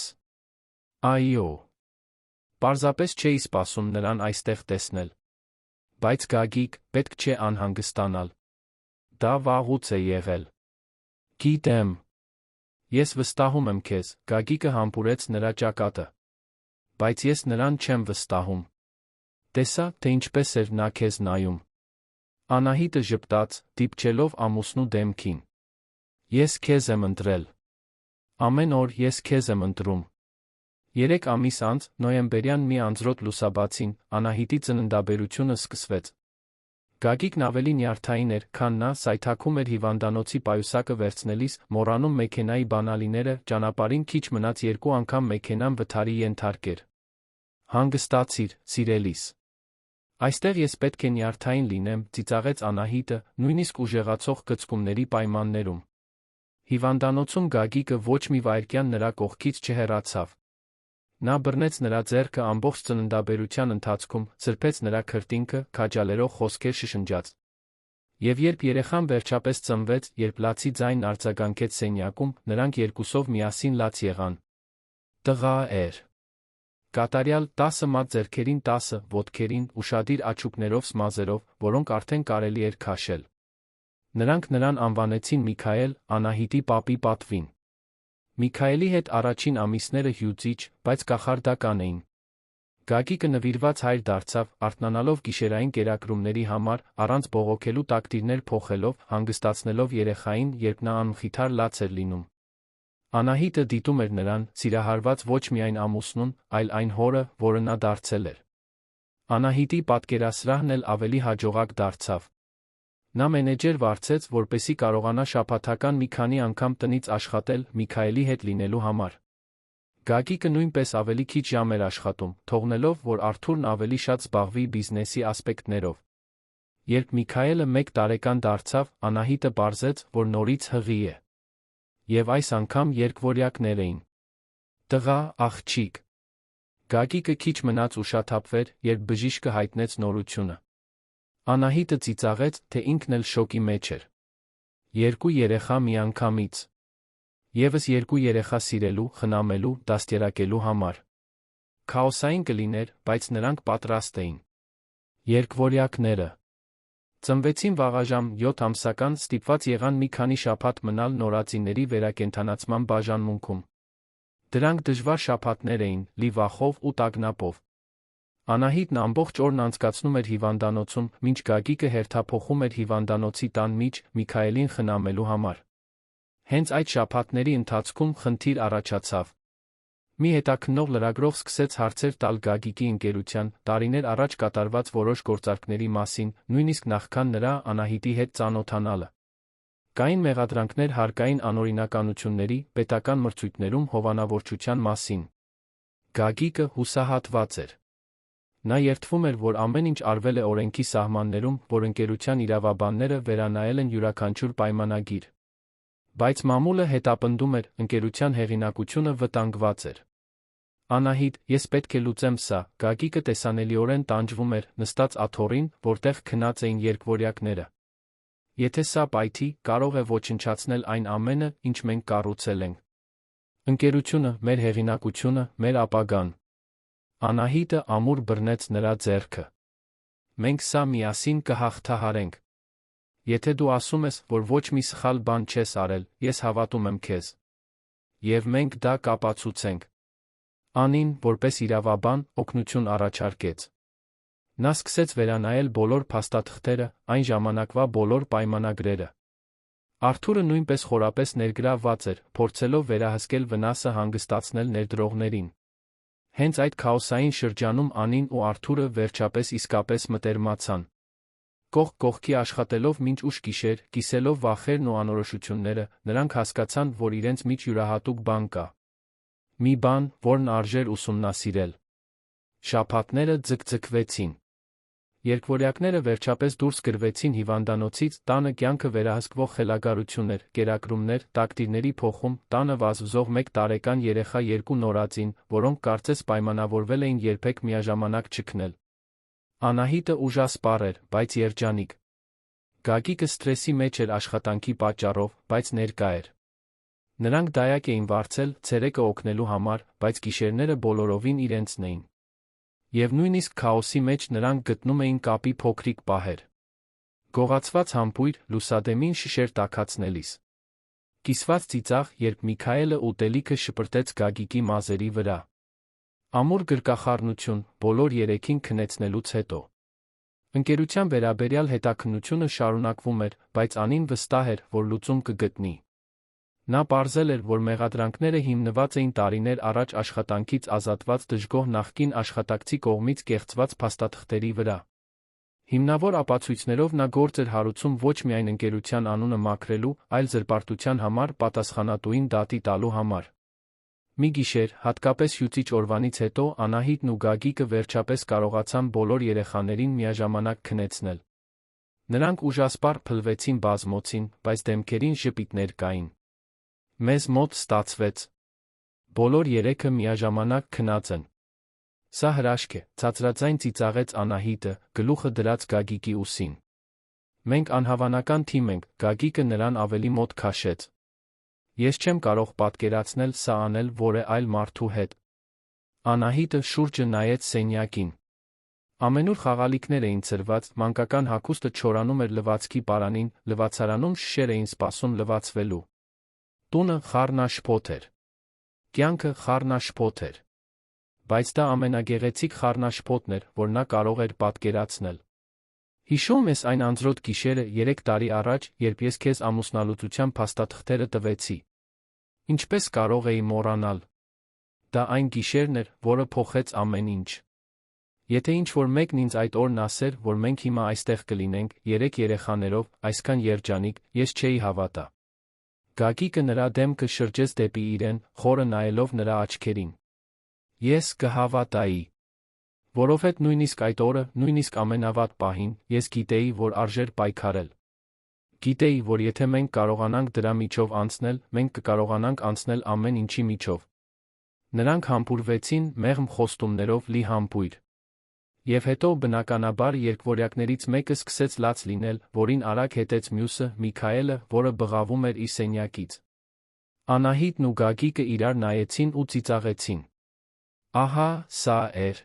Speaker 1: «Այո»։ Պարզապես չէի սպասում նրան այստեղ տեսնել։ «Բայց Գագիկ, պետք չէ անհանգստանալ։ Դա վաղուց է եղել»։ «Գիտեմ։ Ես վստահում եմ քեզ», Գագիկը համբուրեց նրա ճակատը։ «Բայց ես նրան չեմ վստահում։ Տեսա, թե ինչպես էր նա քեզ նայում»։ Անահիտը ժպտաց, դիպչելով ամուսնու դեմքին։ «Ես քեզ եմ ընտրել։ Ամեն օր ես քեզ եմ ընտրում»։ 3 ամիս անց, նոյեմբերյան մի անձրոտ լուսաբացին, Անահիտի ծննդաբերությունը սկսվեց։ Գագիկն ավելի նյարդային էր, քան նա, սայթաքում էր հիվանդանոցի պայուսակը վերցնելիս, մոռանում մեքենայի բանալիները, ճանապարհին քիչ մնաց 2 անգամ մեքենան վթարի ենթարկեր։ «Հանգստացիր, սիրելիս։ Այստեղ ես պետք է նյարդային լինեմ», ծիծաղեց Անահիտը, նույնիսկ ուժեղացող կծկումների պայմաններում։ Հիվանդանոցում Գագիկը ոչ մի վայրկյան նրա կողքից չհեռացավ։ Նա բռնեց նրա ձեռքը ամբողջ ծննդաբերության ընթացքում, սրբեց նրա քրտինքը, քաջալերող խոսքեր շշնջաց։ Եվ երբ երեխան վերջապես ծնվեց, երբ լացի ձայն արձագանքեց սենյակում, նրանք երկուսով միասին լաց եղան։ Տղա էր։ Կատարյալ 10 մատ ձեռքերին, 10 ոտքերին, ուշադիր աչուկներով սմազերով, որոնք արդեն կարելի էր քաշել։ Նրանք նրան անվանեցին Միքայել, Անահիտի պապի պատվին։ Միքայելի հետ առաջին ամիսները հյուծիչ, բայց կախարդական էին։ Գագիկը նվիրված հայր դարձավ, արթնանալով գիշերային կերակրումների համար, առանց բողոքելու տակտիրներ փոխելով, հանգստացնելով երեխային, երբ նա անմխիթար լաց էր լինում։ Անահիտը դիտում էր նրան, սիրահարված ոչ միայն ամուսնուն, այլ այն հորը, որը նա դարձել էր։ Անահիտի պատկերասրահն էլ ավելի հաջողակ դարձավ։ Նա մենեջեր վարձեց, որպեսզի կարողանա շաբաթական մի քանի անգամ տնից աշխատել Միքայելի հետ լինելու համար։ Գագիկը նույնպես ավելի քիչ ժամ էր աշխատում, թողնելով, որ Արթուրն ավելի շատ զբաղվի բիզնեսի ասպեկտներով։ Երբ Միքայելը 1 տարեկան դարձավ, Անահիտը պարզեց, որ նորից հղի է։ Եվ այս անգամ երկվորյակներ էին։ Տղա, աղջիկ։ Գագիկը քիչ մնաց ուշաթափվեր, երբ բժիշկը հայտնեց նորությունը։ Անահիտը ծիծաղեց, թե ինքն էլ շոկի մեջ էր։ Երկու երեխա միանգամից։ Եվս երկու երեխա սիրելու, խնամելու, դաստիարակելու համար։ Քաոսային կլիներ, բայց նրանք պատրաստ էին։ Երկվորյակները ծնվեցին վաղաժամ 7 ամսական, ստիպված եղան մի քանի շաբաթ մնալ նորածիների վերակենդանացման բաժանմունքում։ Դրանք դժվար շաբաթներ էին, լի վախով ու տագնապով։ Անահիտն ամբողջ օրն անցկացնում էր հիվանդանոցում, մինչ Գագիկը հերթափոխում էր հիվանդանոցի տան միջ Միքայելին խնամելու համար։ Հենց այդ շաբաթների ընթացքում խնդիր առաջացավ։ Մի հետաքննող լրագրող սկսեց հարցեր տալ Գագիկի ընկերության, տարիներ առաջ կատարված որոշ գործարքների մասին, նույնիսկ նախքան նրա Անահիտի հետ ծանոթանալը։ Կային մեղադրանքներ հարկային անօրինականությունների, պետական մրցույթներում հովանավորչության մասին։ Գագիկը հուսահատված էր։ Նա երդվում էր, որ ամեն ինչ արվել է օրենքի սահմաններում, որ ընկերության իրավաբանները վերանայել են յուրաքանչյուր պայմանագիր։ Բայց մամուլը հետապնդում էր, ընկերության հեղինակությունը վտանգված էր։ Անահիտ, ես պետք է լուծեմ սա, Գագիկը տեսանելիորեն տանջվում էր, նստած աթոռին, որտեղ քնած էին երկվորյակները։ Եթե սա պայթի, կարող է ոչնչացնել այն ամենը, ինչ մենք կառուցել ենք։ Ընկերությունը, մեր հեղինակությունը, մեր ապագան։ Անահիտը ամուր բռնեց նրա ձեռքը։ Մենք սա միասին կհաղթահարենք։ Եթե դու ասում ես, որ ոչ մի սխալ բան չես արել, ես հավատում եմ քեզ։ Եվ մենք դա կապացուցենք։ Անին, որպես իրավաբան, օգնություն առաջարկեց։ Նա սկսեց վերանայել բոլոր փաստաթղթերը, այն ժամանակվա բոլոր պայմանագրերը։ Արթուրը նույնպես խորապես ներգրավված էր, փորձելով վերահսկել վնասը հանգստացնել ներդրողներին։ Հենց այդ քաոսային շրջանում Անին ու Արթուրը վերջապես իսկապես մտերմացան։ Կողք կողքի աշխատելով մինչ ուշ գիշեր, կիսելով վախերն ու անորոշությունները, նրանք հասկացան, որ իրենց միջ յուրահատուկ բան կա։ Մի բան, որն արժեր ուսումնասիրել։ Շաբաթները ձգձգվեցին։ Երկվորյակները վերջապես դուրս գրվեցին հիվանդանոցից, տանը կյանքը վերահսկվող խելագարություններ, կերակրումներ, տակտիրների փոխում, տանը վազվզող 1 տարեկան երեխա, 2 նորածին, որոնք կարծես պայմանավորվել էին երբեք միաժամանակ չքնել։ Անահիտը ուժասպառ էր, բայց երջանիկ։ Գագիկը սթրեսի մեջ էր աշխատանքի պատճառով, բայց ներկա էր։ Նրանք դայակ էին վարձել, ցերեկը օգնելու համար, բայց գիշերները բոլորովին իրենցն էին։ Եվ նույնիսկ քաոսի մեջ նրանք գտնում էին կապի փոքրիկ պահեր։ Գողացված համբույր, լուսադեմին շշեր տաքացնելիս։ Կիսված ծիծաղ, երբ Միքայելը ուտելիքը շպրտեց Գագիկի մազերի վրա։ Ամուր գրկախառնություն, բոլոր երեքին քնեցնելուց հետո։ Ընկերության վերաբերյալ հետաքննությունը շարունակվում էր, բայց Անին վստահ էր, որ լուծում կգտնի։ Նա պարզել էր, որ մեղադրանքները հիմնված էին տարիներ առաջ աշխատանքից ազատված դժգոհ նախկին աշխատակցի կողմից կեղծված փաստաթղթերի վրա։ Հիմնավոր ապացույցներով նա գործ էր հարուցում ոչ միայն ընկերության անունը մաքրելու, այլ զրպարտության համար պատասխանատուին դատի տալու համար։ Մի գիշեր, հատկապես հյուծիչ օրվանից հետո, Անահիտն ու Գագիկը վերջապես կարողացան բոլոր երեխաներին միաժամանակ քնեցնել։ Նրանք ուժասպառ փլվեցին բազմոցին, բայց դեմքերին ժպիտներ կային։ Մեզ մոտ ստացվեց։ Բոլոր երեքը միաժամանակ քնած են։ Սա հրաշք է, ցածրաձայն ծիծաղեց Անահիտը, գլուխը դրած Գագիկի ուսին։ Մենք անհավանական թիմ ենք, Գագիկը նրան ավելի մոտ քաշեց։ Ես չեմ կարող պատկերացնել սա անել որևէ այլ մարդու հետ։ Անահիտը շուրջը նայեց սենյակին։ Ամենուր խաղալիքներ էին ցրված, մանկական հագուստը չորանում էր լվացքի պարանին, լվացարանում շշեր էին սպասում լվացվելու։ Տունը խառնաշփոթ էր։ Կյանքը խառնաշփոթ էր։ Բայց դա ամենագեղեցիկ խառնաշփոթն էր, որ նա կարող էր պատկերացնել։ Հիշում ես այն անձրոտ գիշերը 3 տարի առաջ, երբ ես քեզ ամուսնալուծության փաստաթղթերը տվեցի։ Ինչպես կարող էի մոռանալ։ Դա այն գիշերն էր, որը փոխեց ամեն ինչ։ Եթե ինչ-որ մեկն ինձ այդ օրն ասեր, որ մենք հիմա այստեղ կլինենք, 3 երեխաներով, այսքան երջանիկ, ես չէի հավատա։ Գագիկը նրա դեմքը շրջեց դեպի իրեն, խորը նայելով նրա աչքերին։ Ես կհավատայի։ Որովհետև նույնիսկ այդ օրը, նույնիսկ ամենավատ պահին, ես գիտեի, որ արժեր պայքարել։ Գիտեի, որ եթե մենք կարողանանք դրա միջով անցնել, մենք կկարողանանք անցնել ամեն ինչի միջով։ Նրանք համբուրվեցին մեղմ խոստումներով լի համբույր։ Եվ հետո բնականաբար երկվորյակներից մեկը սկսեց լաց լինել, որին արագ հետեց մյուսը՝ Միքայելը, որը բղավում էր իր սենյակից։ Անահիտն ու Գագիկը իրար նայեցին ու ծիծաղեցին։ Ահա, սա էր։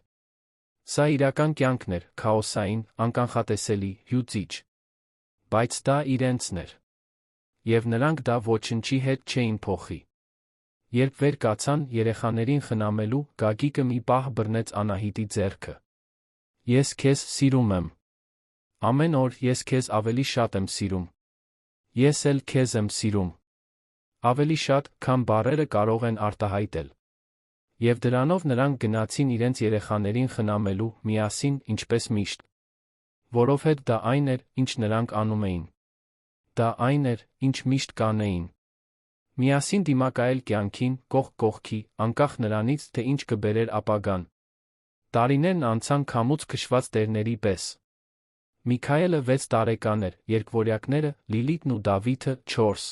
Speaker 1: Սա իրական կյանքն էր, քաոսային, անկանխատեսելի, հյուծիչ։ Բայց դա իրենցն էր։ Եվ նրանք դա ոչնչի հետ չէին փոխի։ Երբ վեր կացան երեխաներին խնամելու, Գագիկը մի պահ բռնեց Անահիտի ձեռքը։ Ես քեզ սիրում եմ։ Ամեն օր ես քեզ ավելի շատ եմ սիրում։ Ես էլ քեզ եմ սիրում։ Ավելի շատ, քան բառերը կարող են արտահայտել։ Եվ դրանով նրանք գնացին իրենց երեխաներին խնամելու, միասին, ինչպես միշտ։ Որովհետև դա այն էր, ինչ նրանք անում էին։ Դա այն էր, ինչ միշտ կանեին։ Միասին դիմակայել կյանքին, կողք կողքի, անկախ նրանից, թե ինչ կբերեր ապագան։ Տարիներն անցան քամուց քշված տերների պես։ Միքայելը 6 տարեկան էր, երկվորյակները՝ Լիլիթն ու Դավիթը 4։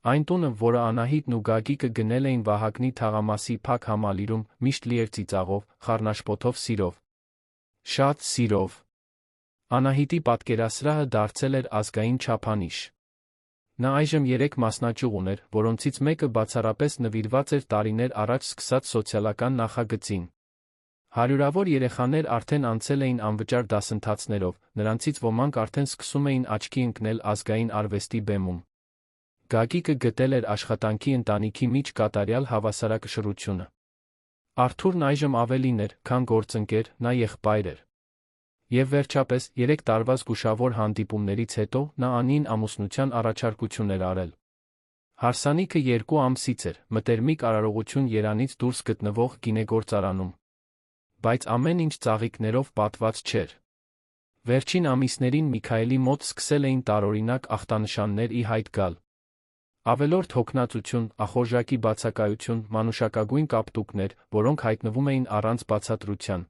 Speaker 1: Այն տունը, որը Անահիտն ու Գագիկը գնել էին Վահագնի թաղամասի փակ համալիրում, միշտ լի էր ծիծաղով, խառնաշփոթով սիրով։ Շատ սիրով։ Անահիտի պատկերասրահը դարձել էր ազգային չափանիշ։ Նա այժմ 3 մասնաճյուղ ուներ, որոնցից մեկը բացառապես նվիրված էր տարիներ առաջ սկսած սոցիալական նախագծին։ Հարյուրավոր երեխաներ արդեն անցել էին անվճար դասընթացներով, նրանցից ոմանք արդեն սկսում էին աչքի ընկնել ազգային արվեստի բեմում։ Գագիկը գտել էր աշխատանքի ընտանիքի միջ կատարյալ հավասարակշռությունը։ Արթուրն այժմ ավելին էր, քան գործընկեր, նա եղբայր էր։ Եվ վերջապես, 3 տարվա զգուշավոր հանդիպումներից հետո, նա Անին ամուսնության առաջարկություն էր արել։ Հարսանիքը 2 ամսից էր, մտերմիկ արարողություն Երանից դուրս գտնվող գինեգործարանում։ Բայց ամեն ինչ ծաղիկներով պատված չէր։ Վերջին ամիսներին Միքայելի մոտ սկսել էին տարօրինակ ախտանշաններ ի հայտ գալ։ Ավելորդ հոգնածություն, ախորժակի բացակայություն, մանուշակագույն կապտուկներ, որոնք հայտնվում էին առանց բացատրության։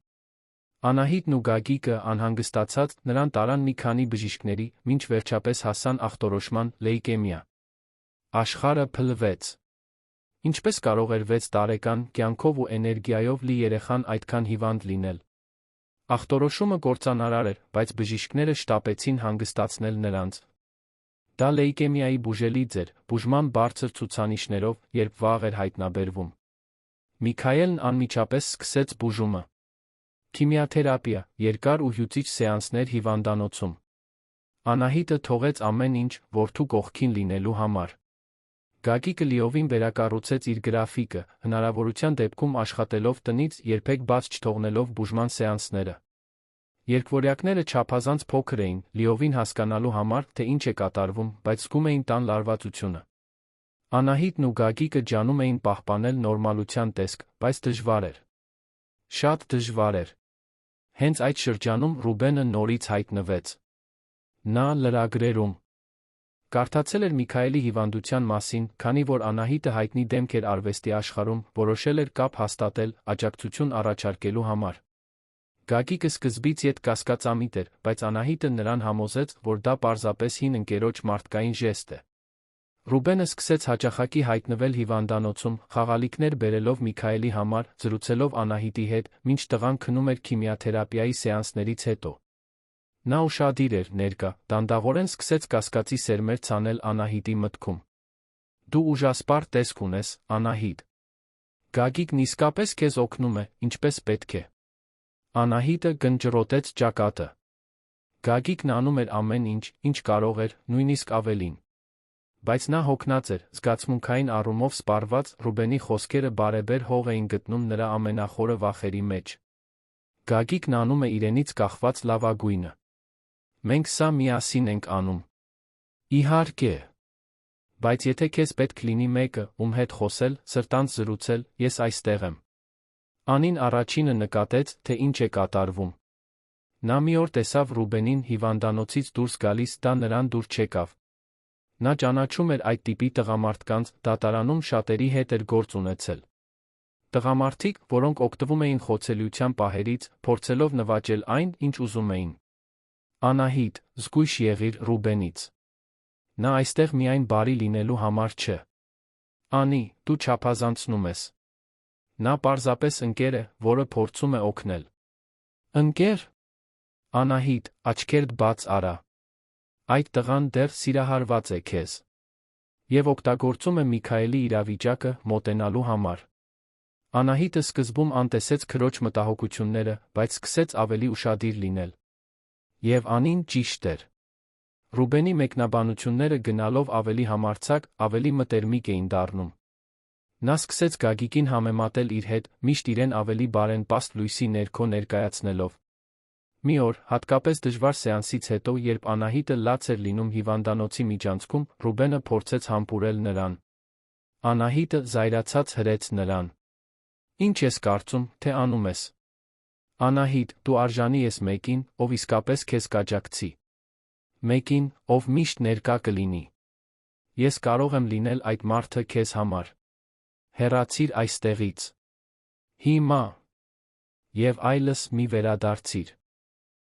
Speaker 1: Անահիտն ու Գագիկը, անհանգստացած, նրան տարան մի քանի բժիշկների, մինչ վերջապես հասան ախտորոշման՝ լեյկեմիա։ Աշխարհը փլվեց։ Ինչպես կարող էր 6 տարեկան, կյանքով ու էներգիայով լի երեխան այդքան հիվանդ լինել։ Ախտորոշումը կործանարար էր, բայց բժիշկները շտապեցին հանգստացնել նրանց։ Դա լեյկեմիայի բուժելիձ էր, բուժման բարձր ցուցանիշներով, երբ վաղ էր հայտնաբերվում։ Միքայելն անմիջապես սկսեց բուժումը։ Քիմիաթերապիա, երկար ու հյուծիչ սեանսներ հիվանդանոցում։ Անահիտը թողեց ամեն ինչ, որդու կողքին լինելու համար։ Գագիկը լիովին վերակառուցեց իր գրաֆիկը, հնարավորության դեպքում աշխատելով տնից, երբեք բաց չթողնելով բուժման սեանսները։ Երկվորյակները չափազանց փոքր էին, լիովին հասկանալու համար, թե ինչ է կատարվում, բայց զգում էին տան լարվածությունը։ Անահիտն ու Գագիկը ջանում էին պահպանել նորմալության տեսք, բայց դժվար էր։ Շատ դժվար էր։ Հենց այդ շրջանում Ռուբենը նորից հայտնվեց։ Նա լրագրերում կարդացել էր Միքայելի հիվանդության մասին, քանի որ Անահիտը հայտնի դեմք էր արվեստի աշխարհում, որոշել էր կապ հաստատել, աջակցություն առաջարկելու համար։ Գագիկը սկզբից ետ կասկածամիտ էր, բայց Անահիտը նրան համոզեց, որ դա պարզապես հին ընկերոջ մարդկային ժեստ է։ Ռուբենը սկսեց հաճախակի հայտնվել հիվանդանոցում, խաղալիքներ բերելով Միքայելի համար, զրուցելով Անահիտի հետ, մինչ տղան քնում էր քիմիաթերապիայի սեանսներից հետո։ Նա ուշադիր էր, ներկա, դանդաղորեն սկսեց կասկածի սերմեր ցանել Անահիտի մտքում։ Դու ուժասպառ տեսք ունես, Անահիտ։ Գագիկն իսկապես քեզ օգնում է, ինչպես պետք է։ Անահիտը գնճռոտեց ճակատը։ Գագիկն անում էր ամեն ինչ, ինչ կարող էր, նույնիսկ ավելին։ Բայց նա հոգնած էր, զգացմունքային առումով սպառված, Ռուբենի խոսքերը բարեբեր հող էին գտնում նրա ամենախորը վախերի մեջ։ Գագիկն անում է իրենից կախված լավագույնը։ Մենք սա միասին ենք անում։ Իհարկե։ Բայց եթե քեզ պետք լինի մեկը, ում հետ խոսել, սրտանց զրուցել, ես այստեղ եմ։ Անին առաջինը նկատեց, թե ինչ է կատարվում։ Նա մի օր տեսավ Ռուբենին հիվանդանոցից դուրս գալիս, դա նրան դուր չեկավ։ Նա ճանաչում էր այդ տիպի տղամարդկանց, դատարանում շատերի հետ էր գործ ունեցել։ Տղամարդիկ, որոնք օգտվում էին խոցելիության պահերից, փորձելով նվաճել այն, ինչ ուզում էին։ Անահիտ, զգույշ եղիր Ռուբենից։ Նա այստեղ միայն բարի լինելու համար չէ։ Անի, դու չափազանցնում ես։ Նա պարզապես ընկեր է, որը փորձում է օգնել։ Ընկեր։ Անահիտ, աչքերդ բաց արա։ Այդ տղան դեռ սիրահարված է քեզ։ Եվ օգտագործում է Միքայելի իրավիճակը մոտենալու համար։ Անահիտը սկզբում անտեսեց քրոջ մտահոգությունները, բայց սկսեց ավելի ուշադիր լինել։ Եվ Անին ճիշտ էր։ Ռուբենի մեկնաբանությունները գնալով ավելի համարձակ, ավելի մտերմիկ էին դառնում։ Նա սկսեց Գագիկին համեմատել իր հետ, միշտ իրեն ավելի բարենպաստ լույսի ներքո ներկայացնելով։ Մի օր, հատկապես դժվար սեանսից հետո, երբ Անահիտը լաց էր լինում հիվանդանոցի միջանցքում, Ռուբենը փորձեց համբուրել նրան։ Անահիտը զայրացած հրեց նրան. «Ինչ ես կարծում, թե անում ես։ Անահիտ, դու արժանի ես մեկին, ով իսկապես քեզ կաջակցի։ Մեկին, ով միշտ ներկա կլինի։ Ես կարող եմ լինել այդ մարդը քեզ համար։ Հեռացիր այստեղից։ Հիմա։ Եվ այլս մի վերադարձիր»։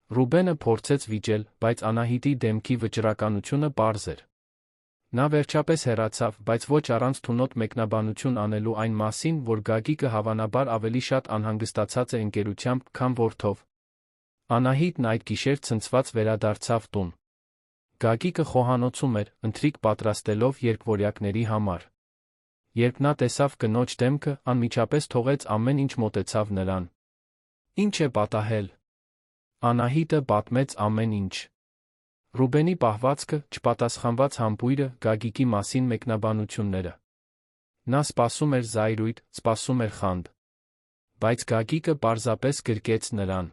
Speaker 1: Ռուբենը փորձեց վիճել, բայց Անահիտի դեմքի վճռականությունը պարզ էր։ Նա վերջապես հեռացավ, բայց ոչ առանց թունոտ մեկնաբանություն անելու այն մասին, որ Գագիկը հավանաբար ավելի շատ անհանգստացած է ընկերությամբ, քան որդով։ Անահիտն այդ գիշեր ցնցված վերադարձավ տուն։ Գագիկը խոհանոցում էր, ընթրիք պատրաստելով երկվորյակների համար։ Երբ նա տեսավ կնոջ դեմքը, անմիջապես թողեց ամեն ինչ, մոտեցավ նրան։ «Ինչ է պատահել»։ Անահիտը պատմեց ամեն ինչ։ Ռուբենի պահվածքը, չպատասխանված համբույրը, Գագիկի մասին մեկնաբանությունները։ Նա սպասում էր զայրույթ, սպասում էր խանդ։ Բայց Գագիկը պարզապես գրկեց նրան։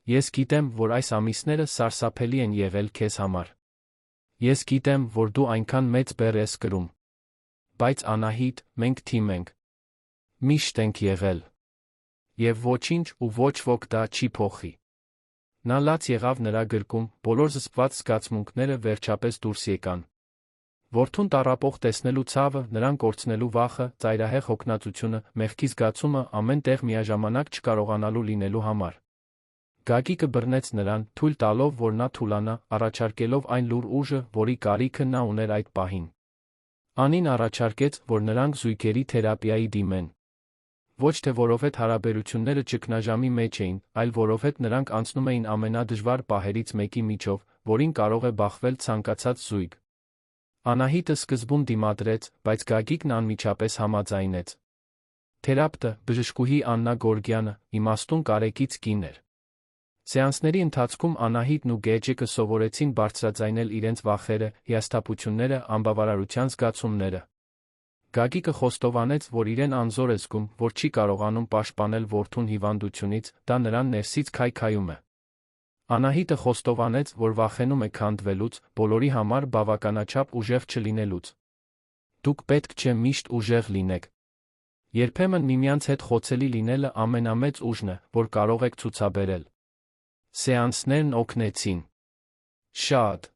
Speaker 1: «Ես գիտեմ, որ այս ամիսները սարսափելի են եղել քեզ համար։ Ես գիտեմ, որ դու այնքան մեծ բեռ ես կրում։ Բայց Անահիտ, մենք թիմ ենք։ Միշտ ենք եղել։ Եվ ոչինչ ու ոչ ոք դա չի փոխի»։ Նա լաց եղավ նրա գրկում, բոլոր զսպված զգացմունքները վերջապես դուրս եկան։ Որդուն տառապող տեսնելու ցավը, նրան կորցնելու վախը, ծայրահեղ հոգնածությունը, մեղքի զգացումը, ամեն տեղ միաժամանակ չկարողանալու լինելու համար։ Գագիկը բռնեց նրան, թույլ տալով, որ նա թուլանա, առաջարկելով այն լուռ ուժը, որի կարիքը նա ուներ այդ պահին։ Անին առաջարկեց, որ նրանք զույգերի թերապիայի դիմեն։ Ոչ թե որովհետև հարաբերությունները ճգնաժամի մեջ էին, այլ որովհետև նրանք անցնում էին ամենադժվար պահերից մեկի միջով, որին կարող է բախվել ցանկացած զույգ։ Անահիտը սկզբում դիմադրեց, բայց Գագիկն անմիջապես համաձայնեց։ Թերապտը, բժշկուհի Աննա Գորգյանը, իմաստուն կարեկից կին էր։ Սեանսների ընթացքում Անահիտն ու Գեջեկը սովորեցին բարձրաձայնել իրենց վախերը, հիասթափությունները, անբավարարության զգացումները։ Գագիկը խոստովանեց, որ իրեն անզոր է զգում, որ չի կարողանում պաշտպանել որդուն հիվանդությունից, դա նրան ներսից քայքայում է։ Անահիտը խոստովանեց, որ վախենում է քանդվելուց, բոլորի համար բավականաչափ ուժեղ չլինելուց։ Դուք պետք չէ միշտ ուժեղ լինեք։ Երբեմն միմյանց հետ խոցելի լինելը ամենամեծ ուժն է, որ կարող եք ցուցաբերել։ Սեանսներն օգնեցին։ Շատ։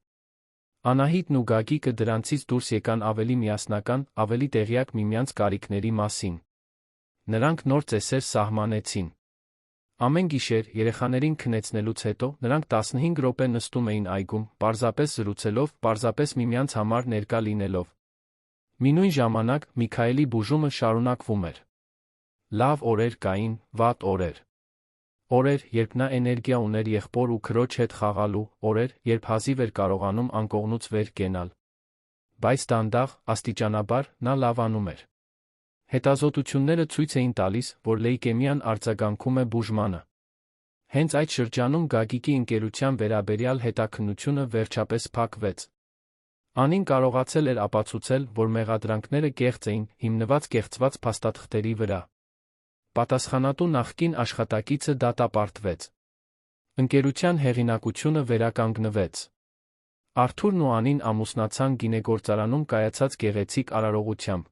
Speaker 1: Անահիտն ու Գագիկը դրանցից դուրս եկան ավելի միասնական, ավելի տեղյակ միմյանց կարիքների մասին։ Նրանք նոր ծեսեր սահմանեցին։ Ամեն գիշեր, երեխաներին քնեցնելուց հետո, նրանք 15 րոպե նստում էին այգում, պարզապես զրուցելով, պարզապես միմյանց համար ներկա լինելով։ Մինույն ժամանակ, Միքայելի բուժումը շարունակվում էր։ Լավ օրեր կային, վատ օրեր։ Օրեր, երբ նա էներգիա ուներ եղբոր ու քրոջ հետ խաղալու, օրեր, երբ հազիվ էր կարողանում անկողնուց վեր կենալ։ Բայց դանդաղ, աստիճանաբար, նա լավանում էր։ Հետազոտությունները ցույց էին տալիս, որ լեյկեմիան արձագանքում է բուժմանը։ Հենց այդ շրջանում Գագիկի ընկերության վերաբերյալ հետաքննությունը վերջապես փակվեց։ Անին կարողացել էր ապացուցել, որ մեղադրանքները կեղծ էին, հիմնված կեղծված փաստաթղթերի վրա։ Պատասխանատու նախկին աշխատակիցը դատապարտվեց։ Ընկերության հեղինակությունը վերականգնվեց։ Արթուրն ու Անին ամուսնացան գինեգործարանում կայացած գեղեցիկ արարողությամբ։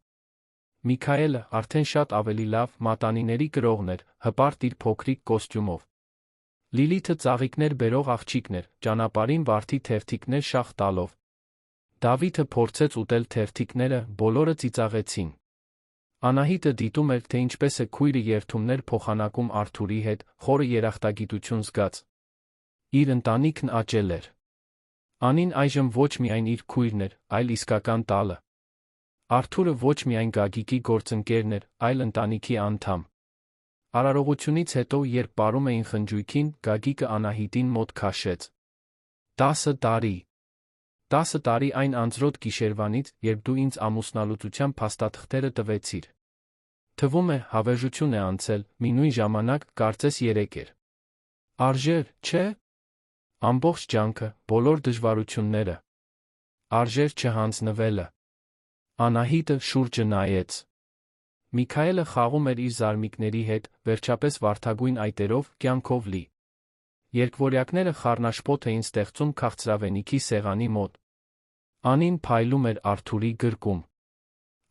Speaker 1: Միքայելը, արդեն շատ ավելի լավ, մատանիների կրողն էր, հպարտ իր փոքրիկ կոստյումով։ Լիլիթը ծաղիկներ բերող աղջիկն էր, ճանապարհին վարդի թերթիկներ շաղ տալով։ Դավիթը փորձեց ուտել թերթիկները, բոլորը ծիծաղեցին։ Անահիտը դիտում էր, թե ինչպես է քույրը երթումներ փոխանակում Արթուրի հետ, խորը երախտագիտություն զգաց։ Իր ընտանիքն աճել էր։ Անին այժմ ոչ միայն իր քույրն էր, այլ իսկական տալը։ Արթուրը ոչ միայն Գագիկի գործընկերն էր, այլ ընտանիքի անդամ։ Արարողությունից հետո, երբ պարում էին խնջույքին, Գագիկը Անահիտին մոտ քաշեց. 10 տարի։ 10 տարի այն անձրոտ գիշերվանից, երբ դու ինձ ամուսնալուծության փաստաթղթերը տվեցիր։ Թվում է, հավերժություն է անցել, մի նույն ժամանակ, կարծես 3 էր։ Արժեր, չէ՞։ Ամբողջ ջանքը, բոլոր դժվարությունները։ Արժեր չհանձնվելը։ Անահիտը շուրջը նայեց։ Միքայելը խաղում էր իր զարմիկների հետ, վերջապես վարդագույն այտերով, կյանքով լի։ Երկվորյակները խառնաշփոթ էին ստեղծում քաղցրավենիքի սեղանի մոտ։ Անին փայլում էր Արթուրի գրկում։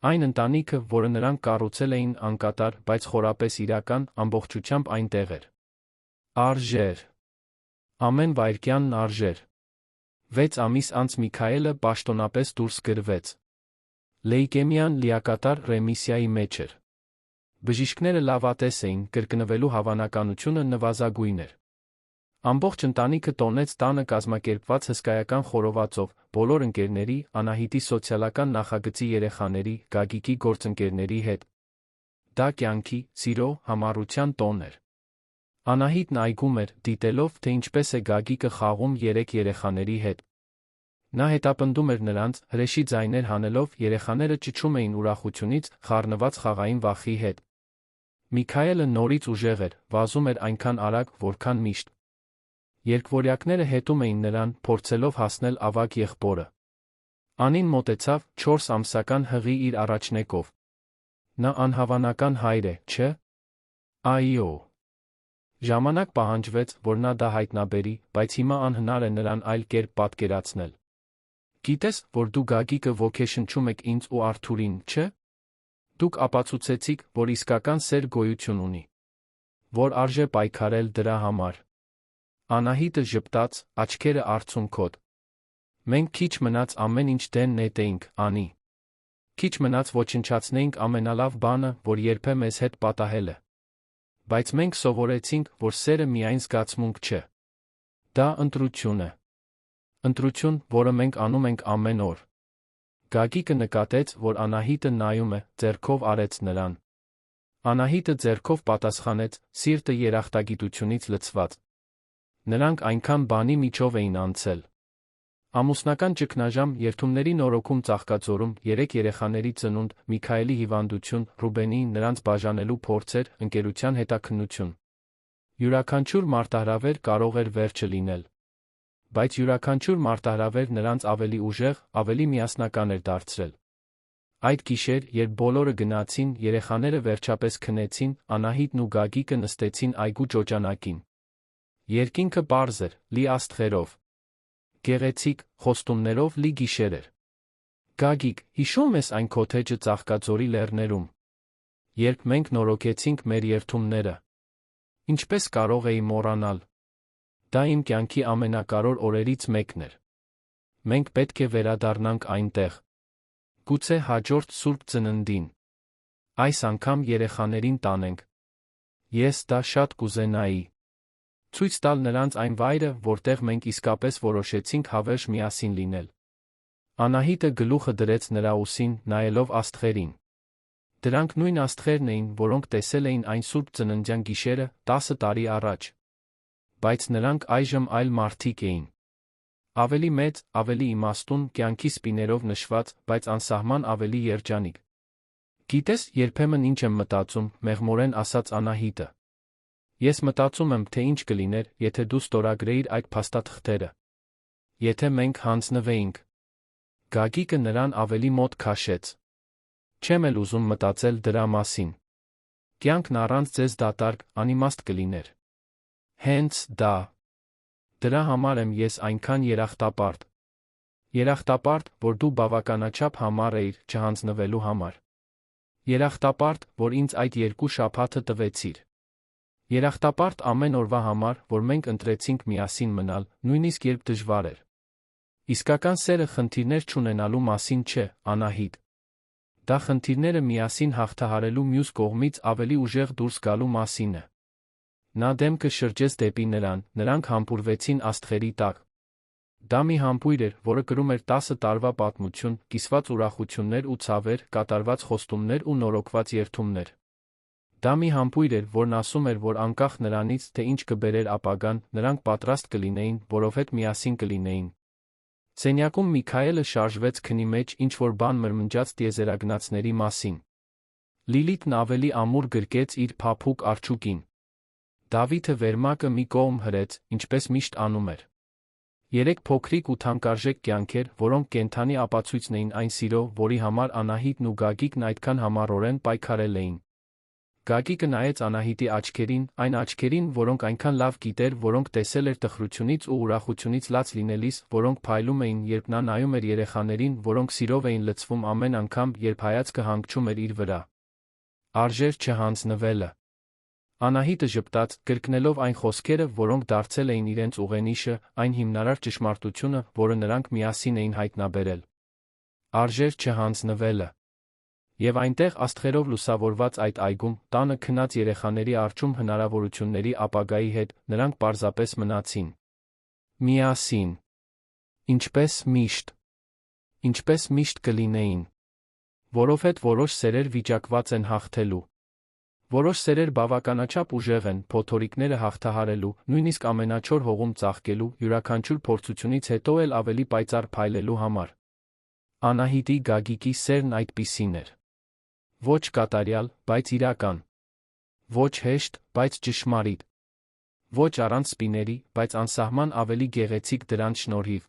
Speaker 1: Այն ընտանիքը, որը նրանք կառուցել էին անկատար, բայց խորապես իրական, ամբողջությամբ այնտեղ էր։ Արժեր։ Ամեն վայրկյանն արժեր։ 6 ամիս անց Միքայելը պաշտոնապես դուրս գրվեց։ Լեյկեմիան լիակատար ռեմիսիայի մեջ էր։ Բժիշկները լավատես էին, կրկնվելու հավանականությունը նվազագույն էր։ Ամբողջ ընտանիքը տոնեց տանը կազմակերպված հսկայական խորովածով, բոլոր ընկերների, Անահիտի սոցիալական նախագծի երեխաների, Գագիկի գործընկերների հետ։ Դա կյանքի, սիրո, համառության տոն էր։ Անահիտն այգում էր, դիտելով, թե ինչպես է Գագիկը խաղում 3 երեխաների հետ։ Նա հետապնդում էր նրանց, հրեշի ձայներ հանելով, երեխաները ճչում էին ուրախությունից, խառնված խաղային վախի հետ։ Միքայելը նորից ուժեղ էր, վազում էր այնքան արագ, որքան միշտ։ Երկվորյակները հետում էին նրան, փորձելով հասնել ավագ եղբորը։ Անին մոտեցավ, 4 ամսական հղի իր առաջնեկով։ Նա անհավանական հայր է, չէ՞։ Այո։ Ժամանակ պահանջվեց, որ նա դա հայտնաբերի, բայց հիմա անհնար է նրան այլ կերպ պատկերացնել։ Գիտես, որ դու Գագիկը ոգեշնչում եք ինձ ու Արթուրին, չէ՞։ Դուք ապացուցեցիք, որ իսկական սեր գոյություն ունի։ Որ արժե պայքարել դրա համար։ Անահիտը ժպտաց, աչքերը արցունքոտ։ Մենք քիչ մնաց ամեն ինչ դեն նետեինք, Անի։ Քիչ մնաց ոչնչացնեինք ամենալավ բանը, որ երբե մեզ հետ պատահել է։ Բայց մենք սովորեցինք, որ սերը միայն զգացմունք չէ։ Դա ընտրություն է։ Ընտրություն, որը մենք անում ենք ամեն օր։ Գագիկը նկատեց, որ Անահիտը նայում է, ձեռքով արեց նրան։ Անահիտը ձեռքով պատասխանեց, սիրտը երախտագիտությունից լցված։ Նրանք այնքան բանի միջով էին անցել։ Ամուսնական ճգնաժամ, երթումների նորոգում Ծաղկաձորում, 3 երեխաների ծնունդ, Միքայելի հիվանդություն, Ռուբենի նրանց բաժանելու փորձեր, ընկերության հետաքննություն։ Յուրաքանչյուր մարտահրավեր կարող էր վերջը լինել։ Բայց յուրաքանչյուր մարտահրավեր նրանց ավելի ուժեղ, ավելի միասնական էր դարձրել։ Այդ գիշեր, երբ բոլորը գնացին, երեխաները վերջապես քնեցին, Անահիտն ու Գագիկը նստեցին այգու ճոճանակին։ Երկինքը պարզ էր, լի աստղերով։ Գեղեցիկ, խոստումներով լի գիշեր էր։ Գագիկ, հիշո՞ւմ ես այն քոթեջը Ծաղկաձորի լեռներում։ Երբ մենք նորոգեցինք մեր երթումները։ Ինչպես կարող էի մոռանալ։ Դա իմ կյանքի ամենակարևոր օրերից մեկն էր։ Մենք պետք է վերադառնանք այնտեղ։ Գուցե հաջորդ Սուրբ Ծննդին։ Այս անգամ երեխաներին տանենք։ Ես դա շատ կուզենայի։ Ցույց տալ նրանց այն վայրը, որտեղ մենք իսկապես որոշեցինք հավերժ միասին լինել։ Անահիտը գլուխը դրեց նրա ուսին, նայելով աստղերին։ Դրանք նույն աստղերն էին, որոնք տեսել էին այն Սուրբ Ծննդյան գիշերը, 10 տարի առաջ։ Բայց նրանք այժմ այլ մարդիկ էին։ Ավելի մեծ, ավելի իմաստուն, կյանքի սպիներով նշված, բայց անսահման ավելի երջանիկ։ Գիտես, երբեմն ինչ եմ մտածում, մեղմորեն ասաց Անահիտը։ Ես մտածում եմ, թե ինչ կլիներ, եթե դու ստորագրեիր այդ փաստաթղթերը։ Եթե մենք հանձնվեինք։ Գագիկը նրան ավելի մոտ քաշեց։ Չեմ էլ ուզում մտածել դրա մասին։ Կյանքն առանց ձեզ դատարկ, անիմաստ կլիներ։ Հենց դա։ Դրա համար եմ ես այնքան երախտապարտ։ Երախտապարտ, որ դու բավականաչափ համառ էիր չհանձնվելու համար։ Երախտապարտ, որ ինձ այդ 2 շաբաթը տվեցիր։ Երախտապարտ ամեն օրվա համար, որ մենք ընտրեցինք միասին մնալ, նույնիսկ երբ դժվար էր։ Իսկական սերը խնդիրներ չունենալու մասին չէ, Անահիտ։ Դա խնդիրները միասին հաղթահարելու մյուս կողմից ավելի ուժեղ դուրս գալու մասին է։ Նա դեմքը շրջեց դեպի նրան, նրանք համբուրվեցին աստղերի տակ։ Դա մի համբույր էր, որը կրում էր 10 տարվա պատմություն, կիսված ուրախություններ ու ցավեր, կատարված խոստումներ ու նորոգված երդումներ։ Դա մի համբույր էր, որն ասում էր, որ անկախ նրանից, թե ինչ կբերեր ապագան, նրանք պատրաստ կլինեին, որովհետև միասին կլինեին։ Սենյակում Միքայելը շարժվեց քնի մեջ ինչ-որ բան մրմնջաց տիեզերագնացների մասին։ Լիլիթն ավելի ամուր գրկեց իր փափուկ արջուկին։ Դավիթը վերմակը մի կողմ հրեց, ինչպես միշտ անում էր։ 3 փոքրիկ ու թանկարժեք կյանքեր, որոնք կենդանի ապացույցն էին այն սիրո, որի համար Անահիտն ու Գագիկն այդքան համառորեն պայքարել էին։ Գագիկը նայեց Անահիտի աչքերին, այն աչքերին, որոնք այնքան լավ գիտեր, որոնք տեսել էր տխրությունից ու ուրախությունից լաց լինելիս, որոնք փայլում էին, երբ նա նայում էր երեխաներին, որոնք սիրով էին լցվում ամեն անգամ, երբ հայացքը հանգչում էր իր վրա։ Արժեր չհանձնվելը։ Անահիտը ժպտաց, կրկնելով այն խոսքերը, որոնք դարձել էին իրենց ուղենիշը, այն հիմնարար ճշմարտությունը, որը նրանք միասին էին հայտնաբերել։ Արժեր չհանձնվելը։ Եվ այնտեղ աստղերով լուսավորված այդ այգում, տանը քնած երեխաների առջում հնարավորությունների ապագայի հետ, նրանք պարզապես մնացին։ Միասին։ Ինչպես միշտ։ Ինչպես միշտ կլինեին։ Որովհետև որոշ սերեր վիճակված են հաղթելու։ Որոշ սերեր բավականաչափ ուժեղ են, փոթորիկները հաղթահարելու, նույնիսկ ամենաչոր հողում ծաղկելու, յուրաքանչյուր փորձությունից հետո էլ ավելի պայծառ փայլելու համար։ Անահիտի Գագիկի սերն այդպիսին էր։ Ոչ կատարյալ, բայց իրական։ Ոչ հեշտ, բայց ճշմարիտ։ Ոչ առանց սպիների, բայց անսահման ավելի գեղեցիկ դրանց շնորհիվ։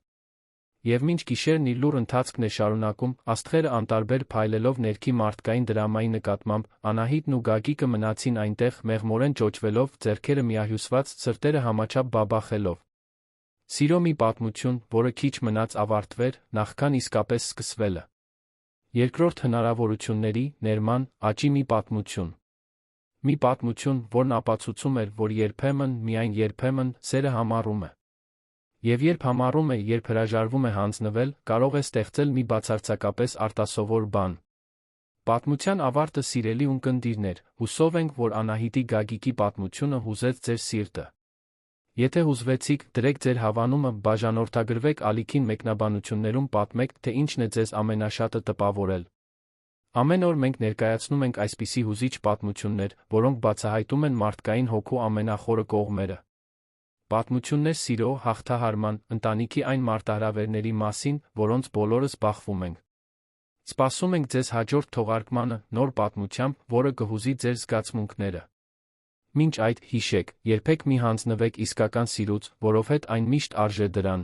Speaker 1: Եվ մինչ գիշերն իր լուռ ընթացքն է շարունակում, աստղերը անտարբեր փայլելով ներքի մարդկային դրամայի նկատմամբ, Անահիտն ու Գագիկը մնացին այնտեղ, մեղմորեն ճոճվելով, ձեռքերը միահյուսված, սրտերը համաչափ բաբախելով։ Սիրո մի պատմություն, որը քիչ մնաց ավարտվեր, նախքան իսկապես սկսվելը։ Երկրորդ հնարավորությունների, ներման, աճի մի պատմություն։ Մի պատմություն, որն ապացուցում էր, որ երբեմն, միայն երբեմն, սերը համառում է։ Եվ երբ համառում է, երբ հրաժարվում է հանձնվել, կարող է ստեղծել մի բացարձակապես արտասովոր բան։ Պատմության ավարտը, սիրելի ունկնդիրներ, հուսով ենք, որ Անահիտի Գագիկի պատմությունը հուզեց ձեր սիրտը։ Եթե հուզվեցիք, դրեք ձեր հավանումը, բաժանորդագրվեք ալիքին մեկնաբանություններում պատմեք, թե ինչն է ձեզ ամենաշատը տպավորել։ Ամեն օր մենք ներկայացնում ենք այսպիսի հուզիչ պատմություններ, որոնք բացահայտում են մարդկային հոգու ամենախորը կողմերը։ Պատմություններ սիրո, հաղթահարման, ընտանիքի այն մարտահրավերների մասին, որոնց բոլորս բախվում ենք։ Սպասում ենք ձեզ հաջորդ թողարկմանը, նոր պատմությամբ, որը կհուզի ձեր զգացմունքները։ Մինչ այդ, հիշեք, երբեք մի հանձնվեք իսկական սիրուց, որովհետև այն միշտ արժե դրան։